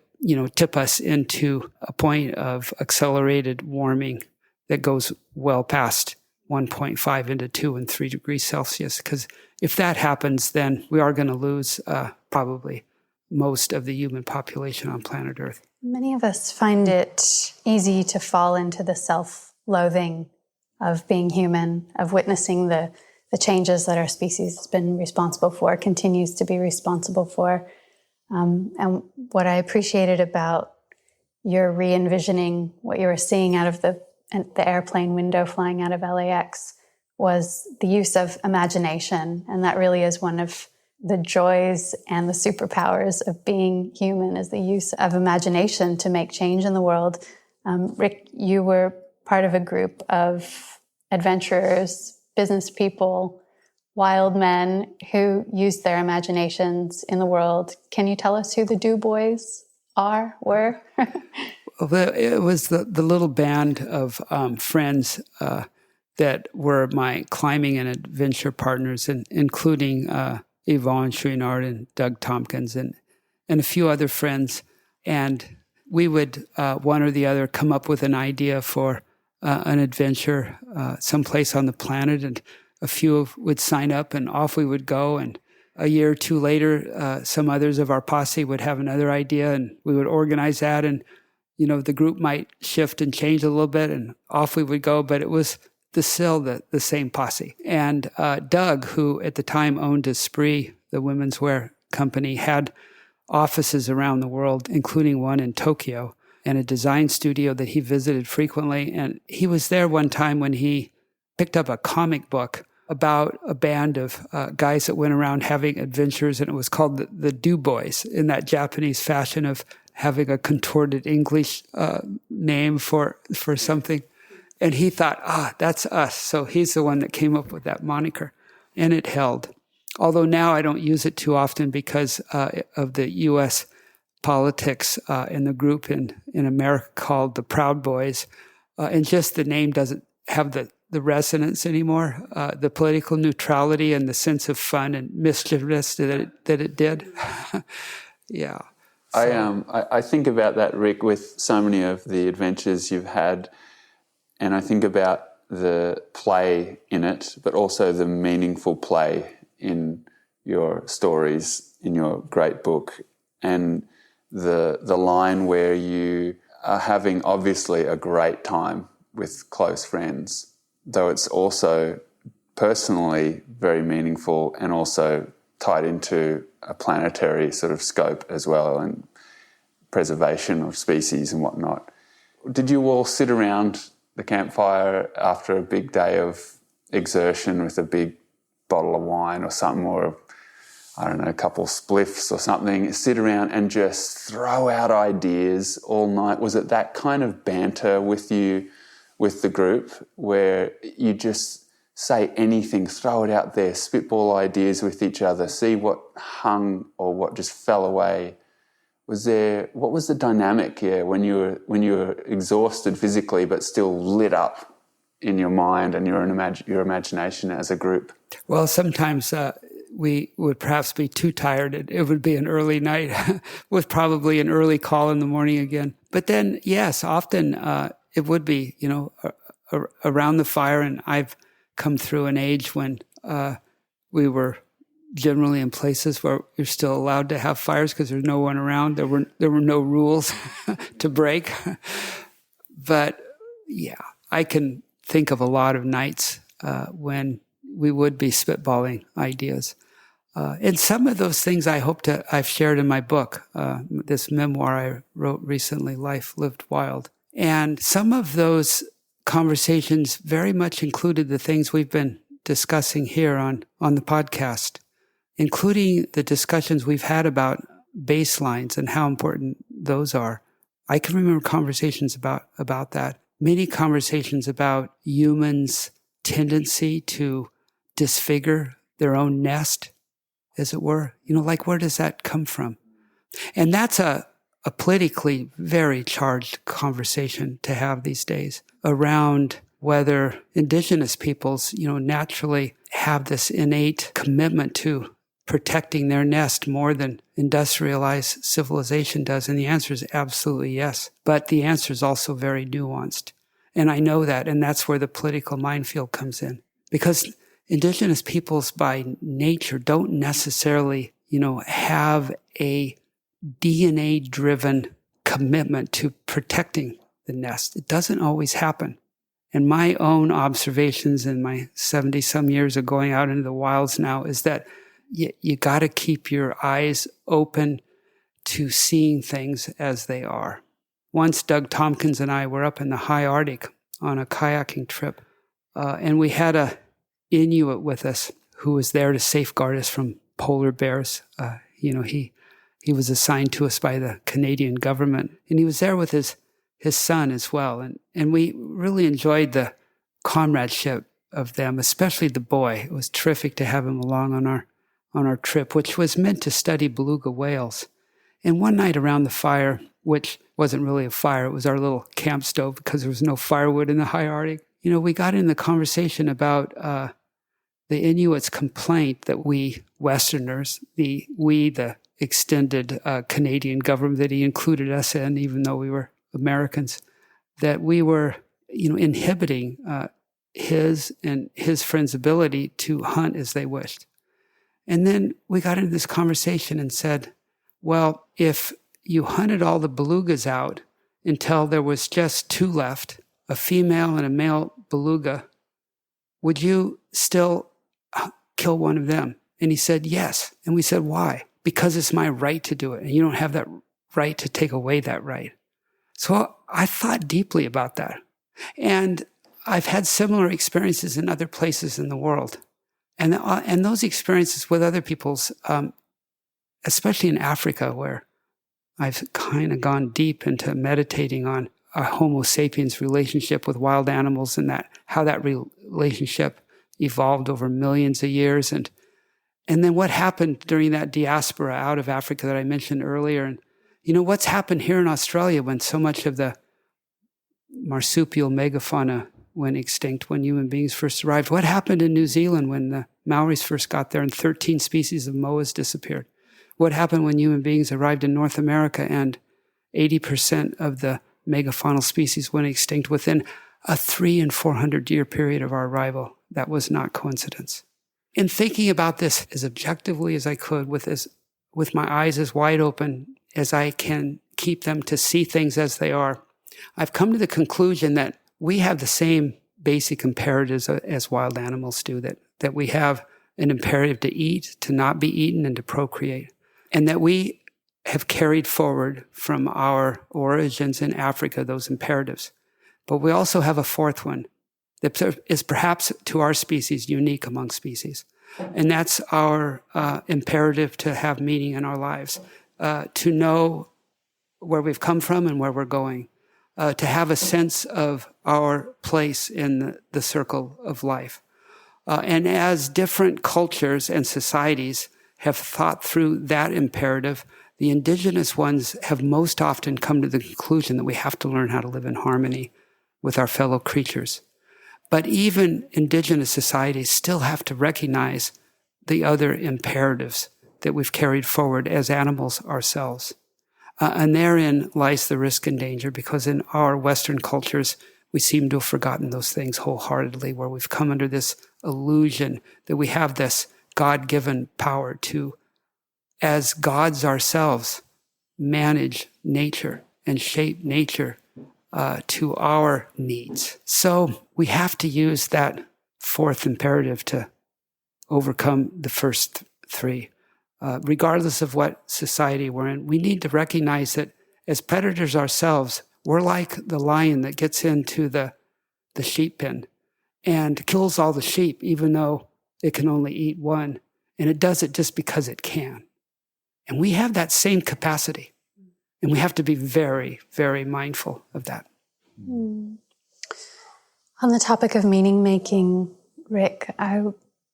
tip us into a point of accelerated warming that goes well past 1.5 into 2 and 3 degrees Celsius. Because if that happens, then we are going to lose probably most of the human population on planet Earth. Many of us find it easy to fall into the self-loathing of being human, of witnessing the changes that our species has been responsible for, continues to be responsible for. And what I appreciated about your re-envisioning what you were seeing out of the airplane window flying out of LAX was the use of imagination. And that really is one of the joys and the superpowers of being human, is the use of imagination to make change in the world. Rick, you were part of a group of adventurers, business people, wild men who used their imaginations in the world. Can you tell us who the Do Boys were? Well, it was the little band of friends that were my climbing and adventure partners, and including Yvonne Chouinard and Doug Tompkins and a few other friends. And we would, one or the other, come up with an idea for an adventure someplace on the planet, and a few would sign up, and off we would go. And a year or two later, some others of our posse would have another idea, and we would organize that. And, the group might shift and change a little bit, and off we would go. But it was still the same posse. And Doug, who at the time owned Esprit, the women's wear company, had offices around the world, including one in Tokyo, and a design studio that he visited frequently. And he was there one time when he picked up a comic book about a band of guys that went around having adventures, and it was called the Do Boys, in that Japanese fashion of having a contorted English name for something. And he thought, that's us. So he's the one that came up with that moniker, and it held. Although now I don't use it too often because of the U.S. politics in the group in America called the Proud Boys. And just the name doesn't have the resonance anymore, the political neutrality and the sense of fun and mischievousness that it did. Yeah. So. I think about that, Rick, with so many of the adventures you've had, and I think about the play in it, but also the meaningful play in your stories, in your great book, and the line where you are having obviously a great time with close friends, though it's also personally very meaningful and also tied into a planetary sort of scope as well, and preservation of species and whatnot. Did you all sit around the campfire after a big day of exertion with a big bottle of wine or something, or I don't know, a couple of spliffs or something, sit around and just throw out ideas all night? Was it that kind of banter with you, with the group, where you just say anything, throw it out there, spitball ideas with each other, see what hung or what just fell away? What was the dynamic here when you were exhausted physically but still lit up in your mind and your imagination as a group? Well, sometimes we would perhaps be too tired. It would be an early night with probably an early call in the morning again. But then, yes, often it would be, around the fire. And I've come through an age when we were generally in places where you're still allowed to have fires because there's no one around. There were no rules to break. But yeah, I can think of a lot of nights when we would be spitballing ideas. And some of those things I've shared in my book, this memoir I wrote recently, Life Lived Wild. And some of those conversations very much included the things we've been discussing here on the podcast, including the discussions we've had about baselines and how important those are. I can remember conversations about that. Many conversations about humans' tendency to disfigure their own nest, as it were. Like, where does that come from? And that's a politically very charged conversation to have these days around whether indigenous peoples, naturally have this innate commitment to protecting their nest more than industrialized civilization does. And the answer is absolutely yes. But the answer is also very nuanced. And I know that, and that's where the political minefield comes in. Because indigenous peoples by nature don't necessarily, have a DNA-driven commitment to protecting the nest. It doesn't always happen. And my own observations in my 70-some years of going out into the wilds now is that you got to keep your eyes open to seeing things as they are. Once Doug Tompkins and I were up in the high Arctic on a kayaking trip, and we had a Inuit with us who was there to safeguard us from polar bears. He was assigned to us by the Canadian government, and he was there with his son as well. And we really enjoyed the comradeship of them, especially the boy. It was terrific to have him along on our trip, which was meant to study beluga whales. And one night around the fire, which wasn't really a fire, it was our little camp stove because there was no firewood in the high Arctic, we got in the conversation about the Inuits' complaint that we Westerners, the extended Canadian government that he included us in, even though we were Americans, that we were, inhibiting his and his friends' ability to hunt as they wished. And then we got into this conversation and said, well, if you hunted all the belugas out until there was just 2 left, a female and a male beluga, would you still kill one of them? And he said, yes. And we said, why? Because it's my right to do it. And you don't have that right to take away that right. So I thought deeply about that. And I've had similar experiences in other places in the world. And those experiences with other people's, especially in Africa, where I've kind of gone deep into meditating on a Homo sapiens relationship with wild animals and how that relationship evolved over millions of years. And then what happened during that diaspora out of Africa that I mentioned earlier. And, what's happened here in Australia when so much of the marsupial megafauna went extinct when human beings first arrived? What happened in New Zealand when the Maoris first got there and 13 species of moas disappeared? What happened when human beings arrived in North America and 80% of the megafaunal species went extinct within a 300 and 400 year period of our arrival? That was not coincidence. In thinking about this as objectively as I could, with my eyes as wide open as I can keep them to see things as they are, I've come to the conclusion that we have the same basic imperatives as wild animals do, that we have an imperative to eat, to not be eaten, and to procreate. And that we have carried forward from our origins in Africa those imperatives. But we also have a 4th one that is perhaps to our species unique among species. And that's our imperative to have meaning in our lives, to know where we've come from and where we're going, to have a sense of our place in the circle of life. And as different cultures and societies have thought through that imperative, the indigenous ones have most often come to the conclusion that we have to learn how to live in harmony with our fellow creatures. But even indigenous societies still have to recognize the other imperatives that we've carried forward as animals ourselves. And therein lies the risk and danger, because in our Western cultures, we seem to have forgotten those things wholeheartedly, where we've come under this illusion that we have this God-given power to, as gods ourselves, manage nature and shape nature to our needs. So we have to use that 4th imperative to overcome the first 3. Regardless of what society we're in, we need to recognize that as predators ourselves, we're like the lion that gets into the sheep pen and kills all the sheep, even though it can only eat one. And it does it just because it can. And we have that same capacity. And we have to be very, very mindful of that. On the topic of meaning making, Rick,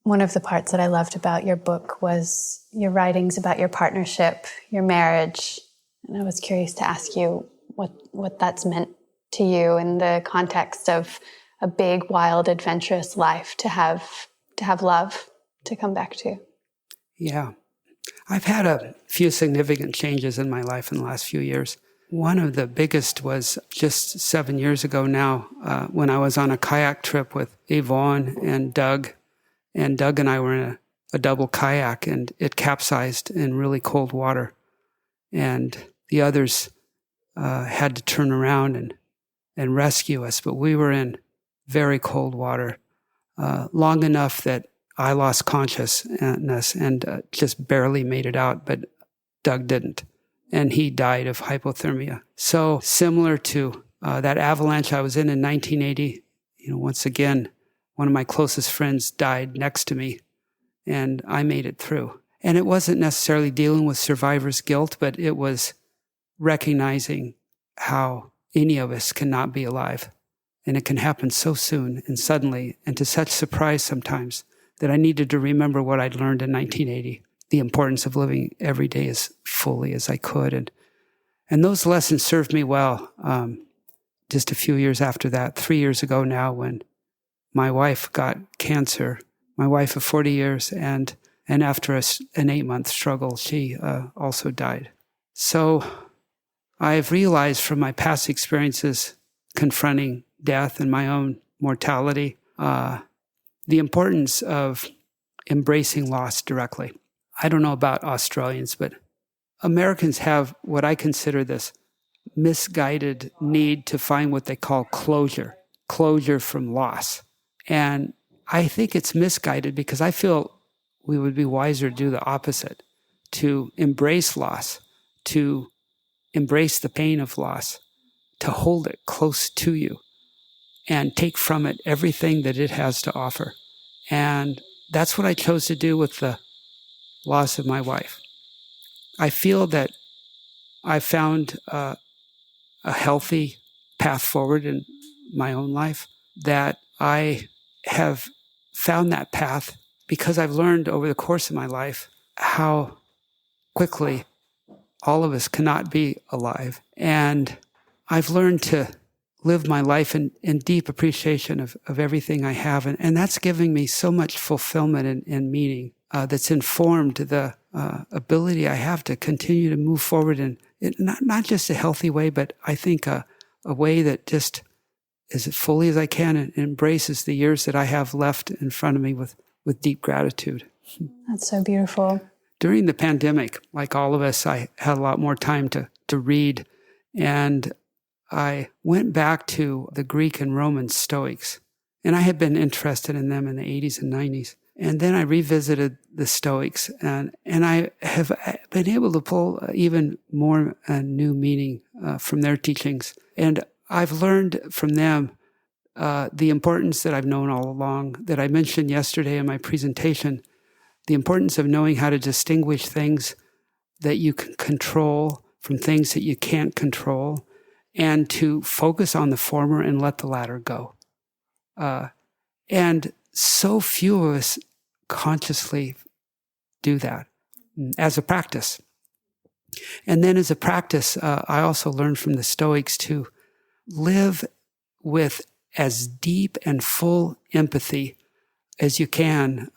one of the parts that I loved about your book was your writings about your partnership, your marriage. And I was curious to ask you what that's meant to you in the context of a big, wild, adventurous life, to have love to come back to. Yeah. I've had a few significant changes in my life in the last few years. one of the biggest was just 7 years ago now, when I was on a kayak trip with Yvonne and Doug. And Doug and I were in a double kayak, and it capsized in really cold water. And the others had to turn around and rescue us. But we were in very cold water, long enough that I lost consciousness and just barely made it out, but Doug didn't. And he died of hypothermia. So similar to that avalanche I was in 1980, once again, one of my closest friends died next to me, and I made it through. And it wasn't necessarily dealing with survivor's guilt, but it was recognizing how any of us cannot be alive. And it can happen so soon and suddenly and to such surprise sometimes that I needed to remember what I'd learned in 1980, the importance of living every day as fully as I could. And those lessons served me well just a few years after that, 3 years ago now, when my wife got cancer, my wife of 40 years, and after an 8-month struggle, she also died. So I've realized from my past experiences confronting death and my own mortality, the importance of embracing loss directly. I don't know about Australians, but Americans have what I consider this misguided need to find what they call closure from loss. And I think it's misguided because I feel we would be wiser to do the opposite, to embrace loss, to embrace the pain of loss, to hold it close to you and take from it everything that it has to offer. And that's what I chose to do with the loss of my wife. I feel that I found a healthy path forward in my own life, that I have found that path because I've learned over the course of my life how quickly all of us cannot be alive. And I've learned to live my life in deep appreciation of everything I have. And that's giving me so much fulfillment and meaning that's informed the ability I have to continue to move forward in not just a healthy way, but I think a way that just as fully as I can and embraces the years that I have left in front of me with deep gratitude. That's so beautiful. During the pandemic, like all of us, I had a lot more time to read. And I went back to the Greek and Roman Stoics. And I had been interested in them in the 80s and 90s. And then I revisited the Stoics. And I have been able to pull even more new meaning from their teachings. And I've learned from them the importance that I've known all along, that I mentioned yesterday in my presentation, the importance of knowing how to distinguish things that you can control from things that you can't control, and to focus on the former and let the latter go. And so few of us consciously do that as a practice. And then as a practice, I also learned from the Stoics to live with as deep and full empathy as you can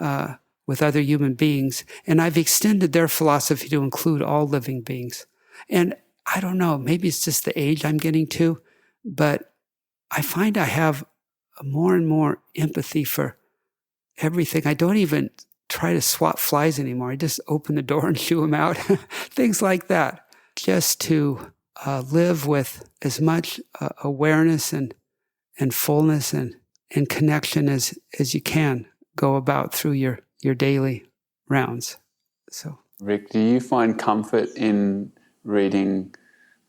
with other human beings. And I've extended their philosophy to include all living beings. And I don't know, maybe it's just the age I'm getting to, but I find I have more and more empathy for everything. I don't even try to swat flies anymore. I just open the door and shoo them out. Things like that. Just to live with as much awareness and fullness and connection as you can go about through your daily rounds. So, Rick, do you find comfort in reading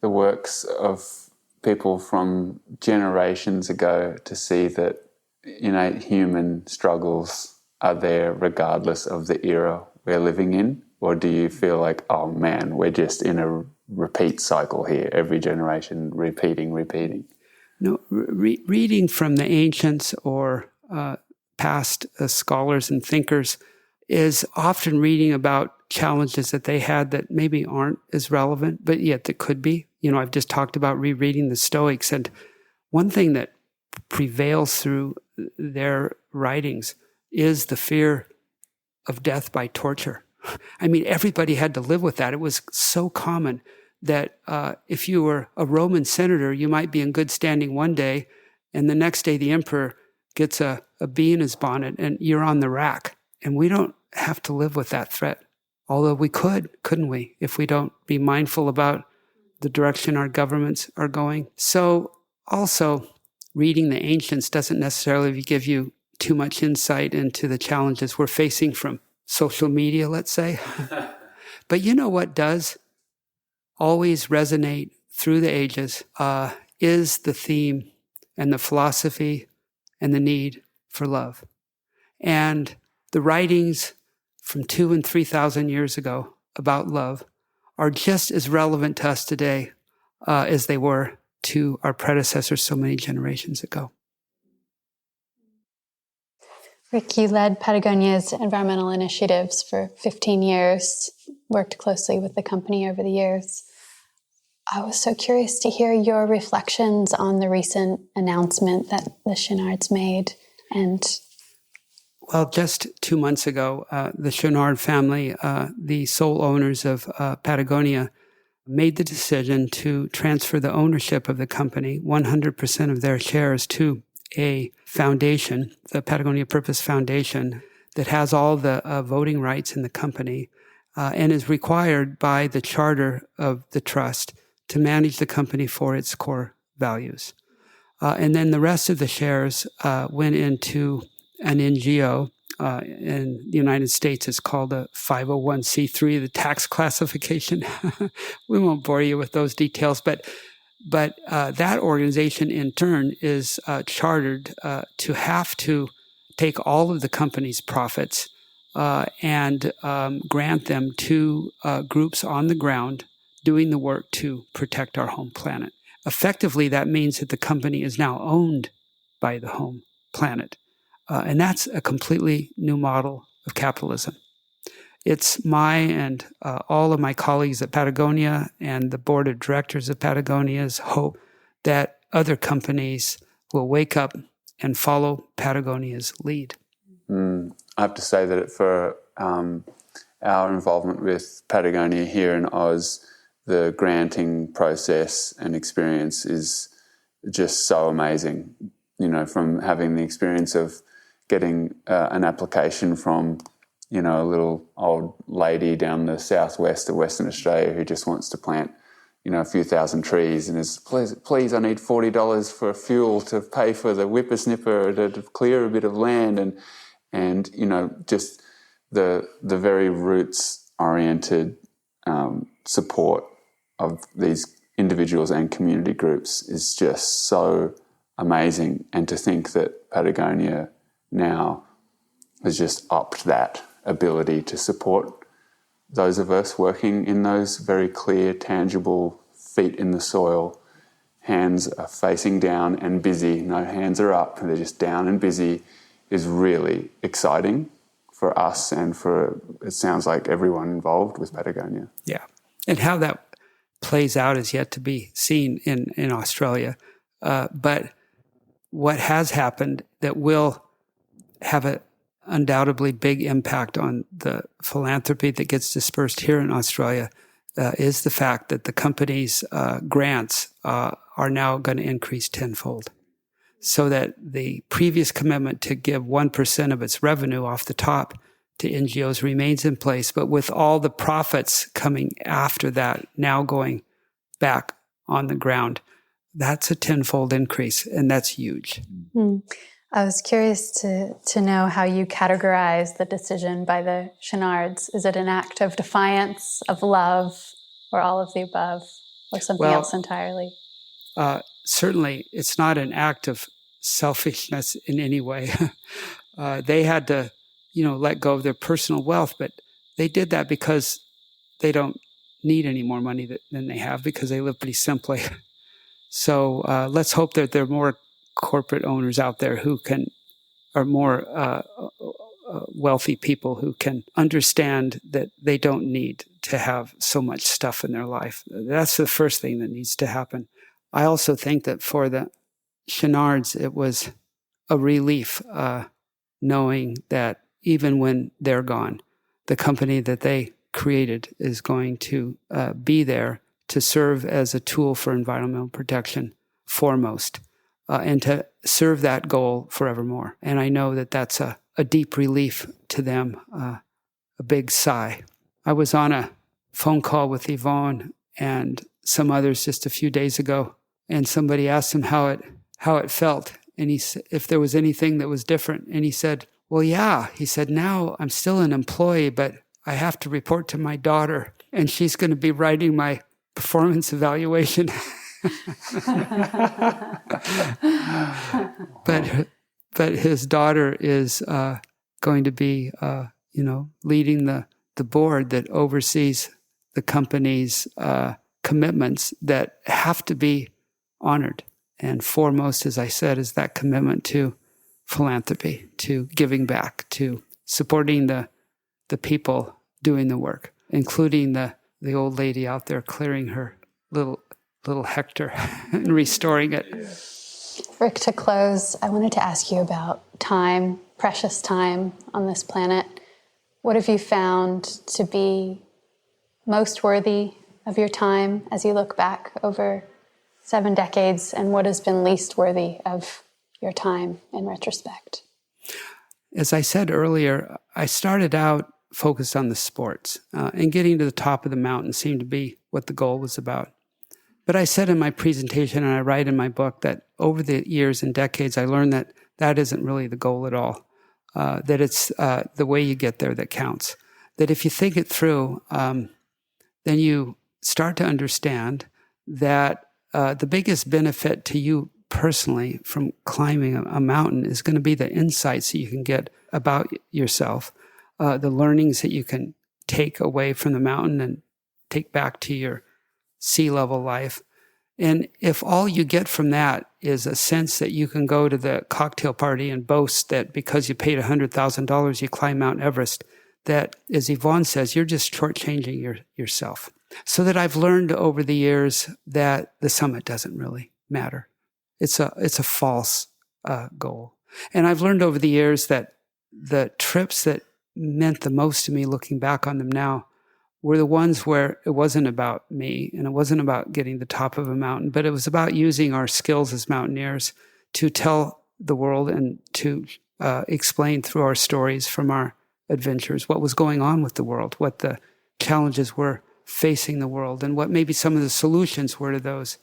the works of people from generations ago to see that innate human struggles are there regardless of the era we're living in? Or do you feel like, oh man, we're just in a repeat cycle here, every generation repeating? No, reading from the ancients or past scholars and thinkers is often reading about challenges that they had that maybe aren't as relevant, but yet that could be. I've just talked about rereading the Stoics, and one thing that prevails through their writings is the fear of death by torture. I mean, everybody had to live with that. It was so common that if you were a Roman senator, you might be in good standing one day, and the next day the emperor gets a bee in his bonnet and you're on the rack. And we don't have to live with that threat. Although we could, couldn't we, if we don't be mindful about the direction our governments are going. So also, reading the ancients doesn't necessarily give you too much insight into the challenges we're facing from social media, let's say. But you know what does always resonate through the ages is the theme and the philosophy and the need for love. And the writings from 2,000 and 3,000 years ago about love are just as relevant to us today as they were to our predecessors so many generations ago. Rick, you led Patagonia's environmental initiatives for 15 years, worked closely with the company over the years. I was so curious to hear your reflections on the recent announcement that the Chouinards made. Well, just 2 months ago, the Chouinard family, the sole owners of Patagonia, made the decision to transfer the ownership of the company, 100% of their shares, to a foundation, the Patagonia Purpose Foundation, that has all the voting rights in the company and is required by the charter of the trust to manage the company for its core values. And then the rest of the shares went into an NGO. In the United States, it's called a 501c3, the tax classification. We won't bore you with those details, but that organization in turn is chartered to have to take all of the company's profits and grant them to groups on the ground doing the work to protect our home planet. Effectively, that means that the company is now owned by the home planet. And that's a completely new model of capitalism. It's my and all of my colleagues at Patagonia and the board of directors of Patagonia's hope that other companies will wake up and follow Patagonia's lead. I have to say that for our involvement with Patagonia here in Oz, the granting process and experience is just so amazing. You know, from having the experience of getting an application from, you know, a little old lady down the southwest of Western Australia who just wants to plant, you know, a few thousand trees and is, please, I need $40 for fuel to pay for the whippersnipper to clear a bit of land, and you know, just the very roots-oriented support of these individuals and community groups is just so amazing. And to think that Patagonia now has just upped that ability to support those of us working in those very clear, tangible feet in the soil. Hands are facing down and busy. No hands are up. They're just down and busy is really exciting for us and for, it sounds like, everyone involved with Patagonia. Yeah. And how that plays out is yet to be seen in Australia. But what has happened that will have an undoubtedly big impact on the philanthropy that gets dispersed here in Australia is the fact that the company's grants are now going to increase tenfold. So that the previous commitment to give 1% of its revenue off the top to NGOs remains in place, but with all the profits coming after that now going back on the ground, that's a tenfold increase, and that's huge. Mm-hmm. I was curious to know how you categorize the decision by the Chouinards. Is it an act of defiance, of love, or all of the above, or something else entirely? Certainly, it's not an act of selfishness in any way. They had to, let go of their personal wealth, but they did that because they don't need any more money than they have because they live pretty simply. So let's hope that there are more corporate owners out there who are more wealthy people who can understand that they don't need to have so much stuff in their life. That's the first thing that needs to happen. I also think that for the Chouinards, it was a relief knowing that even when they're gone, the company that they created is going to be there to serve as a tool for environmental protection foremost, and to serve that goal forevermore. And I know that that's a deep relief to them, a big sigh. I was on a phone call with Yvonne and some others just a few days ago, and somebody asked him how it felt, and he said if there was anything that was different, and he said, well, yeah. He said, now I'm still an employee, but I have to report to my daughter, and she's going to be writing my performance evaluation. But his daughter is going to be, leading the board that oversees the company's commitments that have to be honored. And foremost, as I said, is that commitment to philanthropy, to giving back, to supporting the people doing the work, including the old lady out there clearing her little hectare and restoring it. Rick, to close, I wanted to ask you about time, precious time on this planet. What have you found to be most worthy of your time as you look back over 7 decades, and what has been least worthy of your time in retrospect? As I said earlier, I started out focused on the sports, and getting to the top of the mountain seemed to be what the goal was about. But I said in my presentation, and I write in my book, that over the years and decades, I learned that that isn't really the goal at all, that it's the way you get there that counts. That if you think it through, then you start to understand that the biggest benefit to you personally from climbing a mountain is going to be the insights that you can get about yourself, the learnings that you can take away from the mountain and take back to your sea level life. And if all you get from that is a sense that you can go to the cocktail party and boast that because you paid $100,000, you climb Mount Everest, that, as Yvonne says, you're just shortchanging yourself. So that I've learned over the years that the summit doesn't really matter. It's a false goal. And I've learned over the years that the trips that meant the most to me, looking back on them now, were the ones where it wasn't about me and it wasn't about getting the top of a mountain, but it was about using our skills as mountaineers to tell the world and to explain through our stories from our adventures what was going on with the world, what the challenges were facing the world, and what maybe some of the solutions were to those.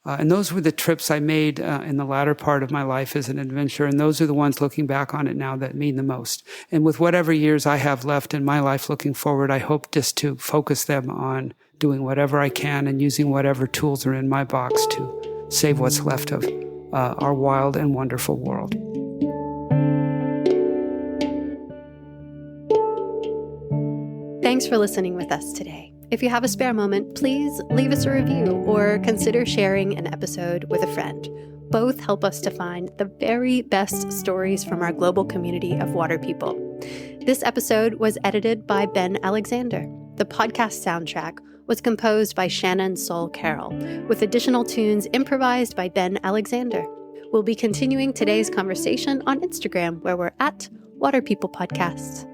And those were the trips I made in the latter part of my life as an adventurer, and those are the ones looking back on it now that mean the most. And with whatever years I have left in my life looking forward, I hope just to focus them on doing whatever I can and using whatever tools are in my box to save what's left of our wild and wonderful world. Thanks for listening with us today. If you have a spare moment, please leave us a review or consider sharing an episode with a friend. Both help us to find the very best stories from our global community of water people. This episode was edited by Ben Alexander. The podcast soundtrack was composed by Shannon Soul Carroll, with additional tunes improvised by Ben Alexander. We'll be continuing today's conversation on Instagram, where we're at Water People Podcasts.